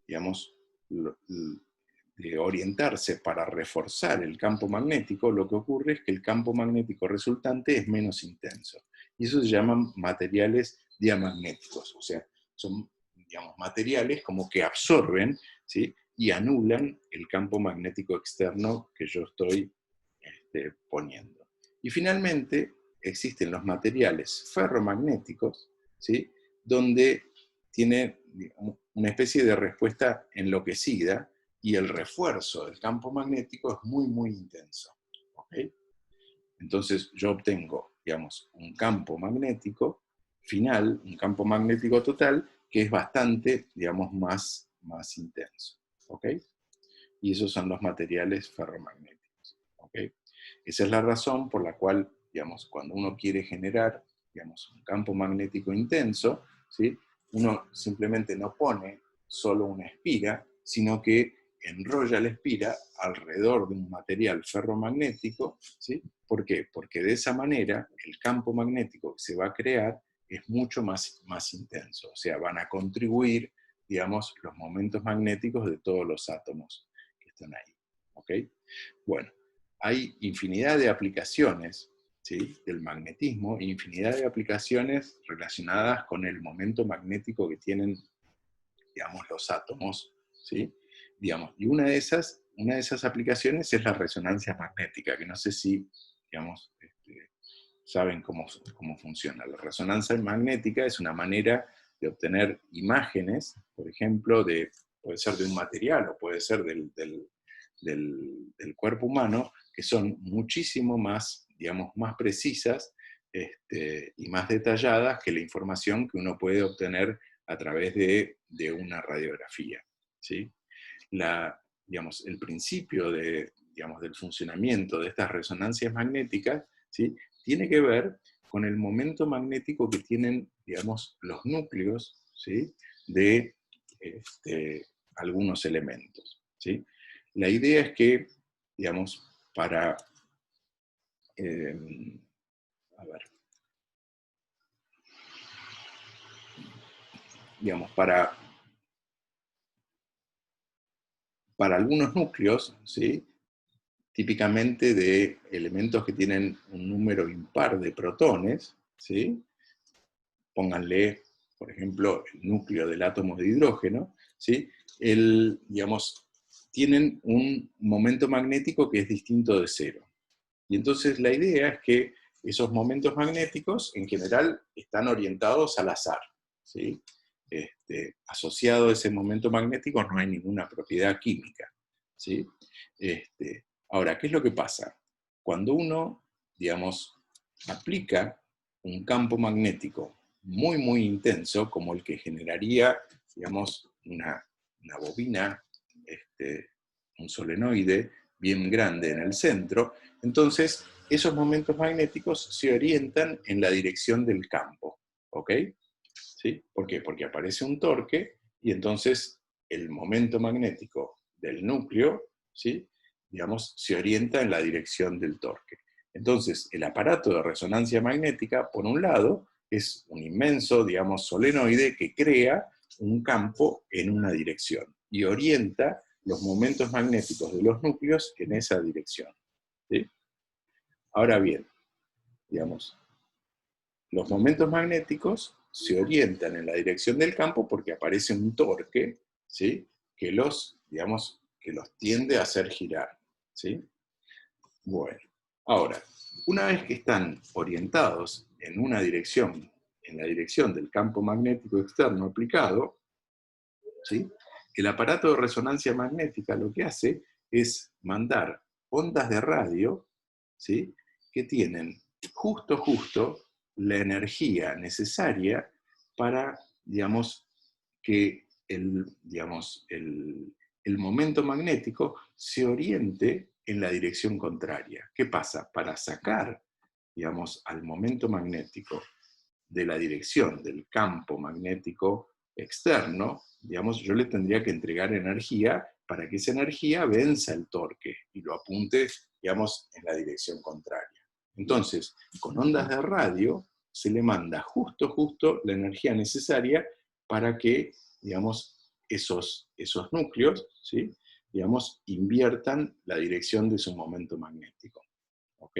digamos, de orientarse para reforzar el campo magnético, lo que ocurre es que el campo magnético resultante es menos intenso. Y eso se llaman materiales diamagnéticos, o sea, son, digamos, materiales como que absorben, ¿sí?, y anulan el campo magnético externo que yo estoy poniendo. Y finalmente, existen los materiales ferromagnéticos, ¿sí?, donde tiene, digamos, una especie de respuesta enloquecida y el refuerzo del campo magnético es muy, muy intenso, ¿ok? Entonces yo obtengo, digamos, un campo magnético final, un campo magnético total, que es bastante, digamos, más intenso, ¿ok? Y esos son los materiales ferromagnéticos, ¿ok? Esa es la razón por la cual, digamos, cuando uno quiere generar, digamos, un campo magnético intenso, ¿sí?, uno simplemente no pone solo una espira, sino que enrolla la espira alrededor de un material ferromagnético, ¿sí? ¿Por qué? Porque de esa manera el campo magnético que se va a crear es mucho más intenso, o sea, van a contribuir, digamos, los momentos magnéticos de todos los átomos que están ahí, ¿ok? Bueno, hay infinidad de aplicaciones, ¿sí?, del magnetismo, infinidad de aplicaciones relacionadas con el momento magnético que tienen, digamos, los átomos, ¿sí? Digamos, y una de esas aplicaciones es la resonancia magnética, que no sé si, digamos, saben cómo funciona. La resonancia magnética es una manera de obtener imágenes, por ejemplo, puede ser de un material o puede ser del cuerpo humano, que son muchísimo más, digamos, más precisas y más detalladas que la información que uno puede obtener a través de una radiografía, ¿sí? Digamos, el principio del funcionamiento de estas resonancias magnéticas, ¿sí?, tiene que ver con el momento magnético que tienen, digamos, los núcleos, ¿sí?, de algunos elementos, ¿sí? La idea es que, digamos, para algunos núcleos, ¿sí?, típicamente de elementos que tienen un número impar de protones, ¿sí?, pónganle, por ejemplo, el núcleo del átomo de hidrógeno, ¿sí?, digamos, tienen un momento magnético que es distinto de cero. Y entonces la idea es que esos momentos magnéticos, en general, están orientados al azar, ¿sí? Asociado a ese momento magnético no hay ninguna propiedad química, ¿sí? Ahora, ¿qué es lo que pasa? Cuando uno, digamos, aplica un campo magnético muy, muy intenso, como el que generaría, digamos, una bobina, un solenoide bien grande en el centro, entonces esos momentos magnéticos se orientan en la dirección del campo, ¿ok? ¿Sí? ¿Por qué? Porque aparece un torque y entonces el momento magnético del núcleo, ¿sí?, digamos, se orienta en la dirección del torque. Entonces, el aparato de resonancia magnética, por un lado, es un inmenso, digamos, solenoide que crea un campo en una dirección y orienta los momentos magnéticos de los núcleos en esa dirección, ¿sí? Ahora bien, digamos, los momentos magnéticos se orientan en la dirección del campo porque aparece un torque, ¿sí?, que digamos, que los tiende a hacer girar, ¿sí? Bueno, ahora, una vez que están orientados en una dirección, en la dirección del campo magnético externo aplicado, ¿sí?, el aparato de resonancia magnética lo que hace es mandar ondas de radio, ¿sí?, que tienen justo la energía necesaria para, digamos, que el momento magnético se oriente en la dirección contraria. ¿Qué pasa? Para sacar, digamos, al momento magnético de la dirección del campo magnético externo, digamos, yo le tendría que entregar energía para que esa energía venza el torque y lo apunte, digamos, en la dirección contraria. Entonces, con ondas de radio se le manda justo la energía necesaria para que, digamos, esos núcleos, ¿sí?, digamos, inviertan la dirección de su momento magnético. ¿Ok?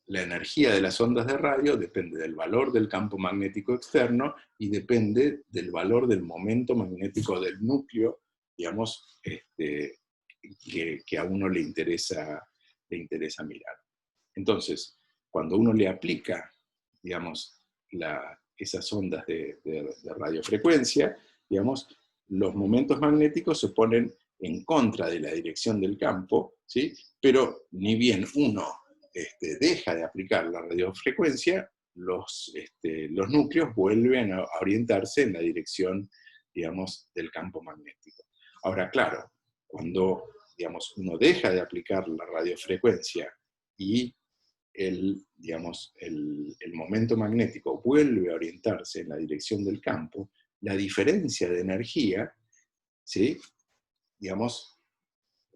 La energía de las ondas de radio depende del valor del campo magnético externo y depende del valor del momento magnético del núcleo, digamos, que a uno le interesa mirar. Entonces, cuando uno le aplica, digamos, esas ondas de radiofrecuencia, digamos, los momentos magnéticos se ponen en contra de la dirección del campo, ¿sí?, pero ni bien uno deja de aplicar la radiofrecuencia, los núcleos vuelven a orientarse en la dirección, digamos, del campo magnético. Ahora, claro, cuando, digamos, uno deja de aplicar la radiofrecuencia y digamos, el momento magnético vuelve a orientarse en la dirección del campo, la diferencia de energía ¿sí? Digamos,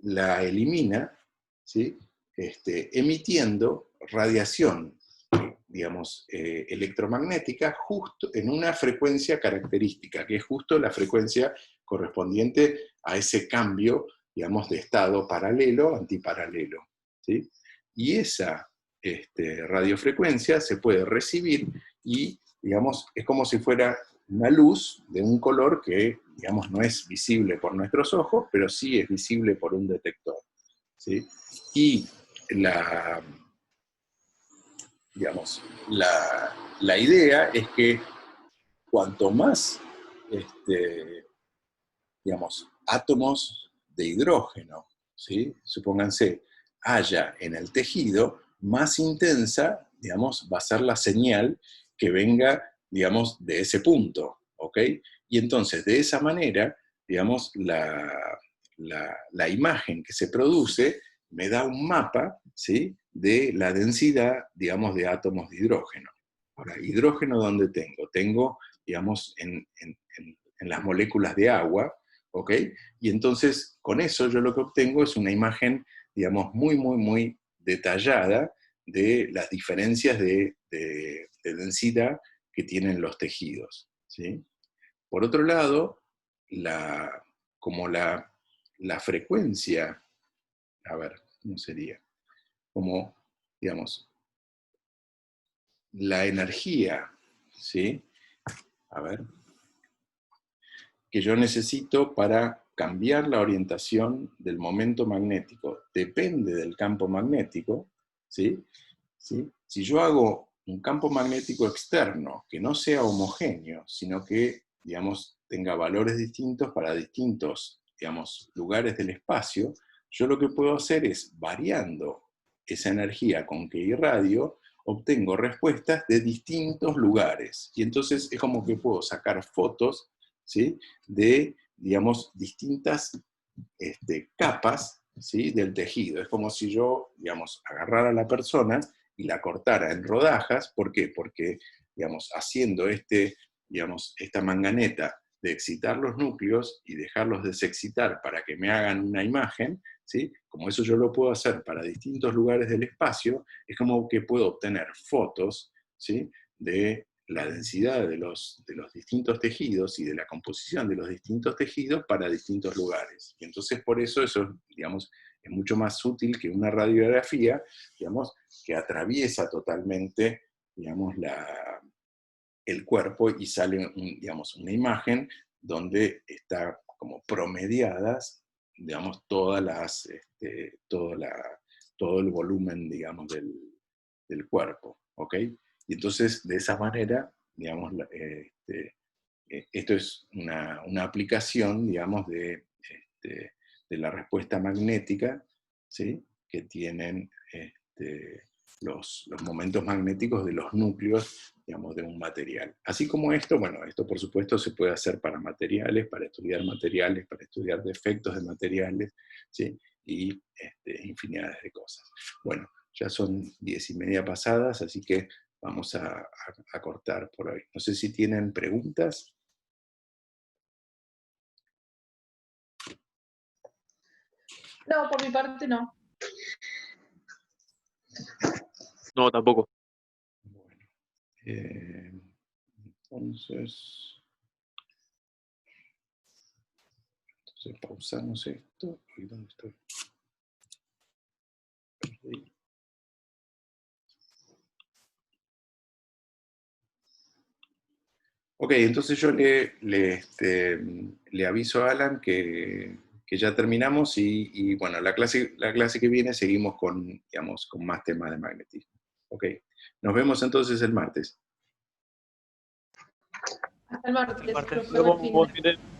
la elimina, ¿sí? Emitiendo radiación, digamos, electromagnética justo en una frecuencia característica, que es justo la frecuencia correspondiente a ese cambio, digamos, de estado paralelo, antiparalelo, ¿sí? Y esa radiofrecuencia se puede recibir y, digamos, es como si fuera una luz de un color que, digamos, no es visible por nuestros ojos, pero sí es visible por un detector, ¿sí? Y digamos, la idea es que cuanto más, digamos, átomos de hidrógeno, ¿sí? Supónganse, haya en el tejido, más intensa, digamos, va a ser la señal que venga, digamos, de ese punto, ¿ok? Y entonces, de esa manera, digamos, la imagen que se produce me da un mapa, ¿sí? De la densidad, digamos, de átomos de hidrógeno. Ahora, hidrógeno, ¿dónde tengo? Tengo, digamos, en las moléculas de agua, ¿ok? Y entonces, con eso yo lo que obtengo es una imagen, digamos, muy, muy, muy detallada de las diferencias de densidad que tienen los tejidos, ¿sí? Por otro lado, como la frecuencia, a ver, ¿cómo sería? Como, digamos, la energía, ¿sí? A ver, que yo necesito para cambiar la orientación del momento magnético depende del campo magnético, ¿sí? ¿Sí? Si yo hago un campo magnético externo que no sea homogéneo, sino que, digamos, tenga valores distintos para distintos, digamos, lugares del espacio, yo lo que puedo hacer es, variando esa energía con que irradio, obtengo respuestas de distintos lugares. Y entonces es como que puedo sacar fotos, ¿sí? De, digamos, distintas capas, ¿sí? Del tejido. Es como si yo, digamos, agarrara a la persona y la cortara en rodajas. ¿Por qué? Porque, digamos, haciendo digamos, esta manganeta de excitar los núcleos y dejarlos desexcitar para que me hagan una imagen, ¿sí? Como eso yo lo puedo hacer para distintos lugares del espacio, es como que puedo obtener fotos, ¿sí? De la densidad de los distintos tejidos y de la composición de los distintos tejidos para distintos lugares. Y entonces por eso, digamos, es mucho más útil que una radiografía, digamos, que atraviesa totalmente, digamos, el cuerpo y sale, digamos, una imagen donde está como promediadas, digamos, todo el volumen, digamos, del cuerpo, ¿ok? Y entonces, de esa manera, digamos, esto es una aplicación, digamos, de la respuesta magnética, ¿sí? Que tienen los momentos magnéticos de los núcleos, digamos, de un material. Así como esto, bueno, esto por supuesto se puede hacer para materiales, para estudiar defectos de materiales, ¿sí? Y infinidades de cosas. Bueno, ya son 10:30 pasadas, así que vamos a cortar por hoy. No sé si tienen preguntas. No, por mi parte no. No, tampoco. Bueno, entonces pausamos esto. ¿Dónde estoy? Perdí. Ok, entonces yo le aviso a Alan que ya terminamos y bueno, la clase que viene seguimos digamos, con más temas de magnetismo. Ok, nos vemos entonces el martes. Hasta el martes. Aparte, Profe, luego buen fin de. vos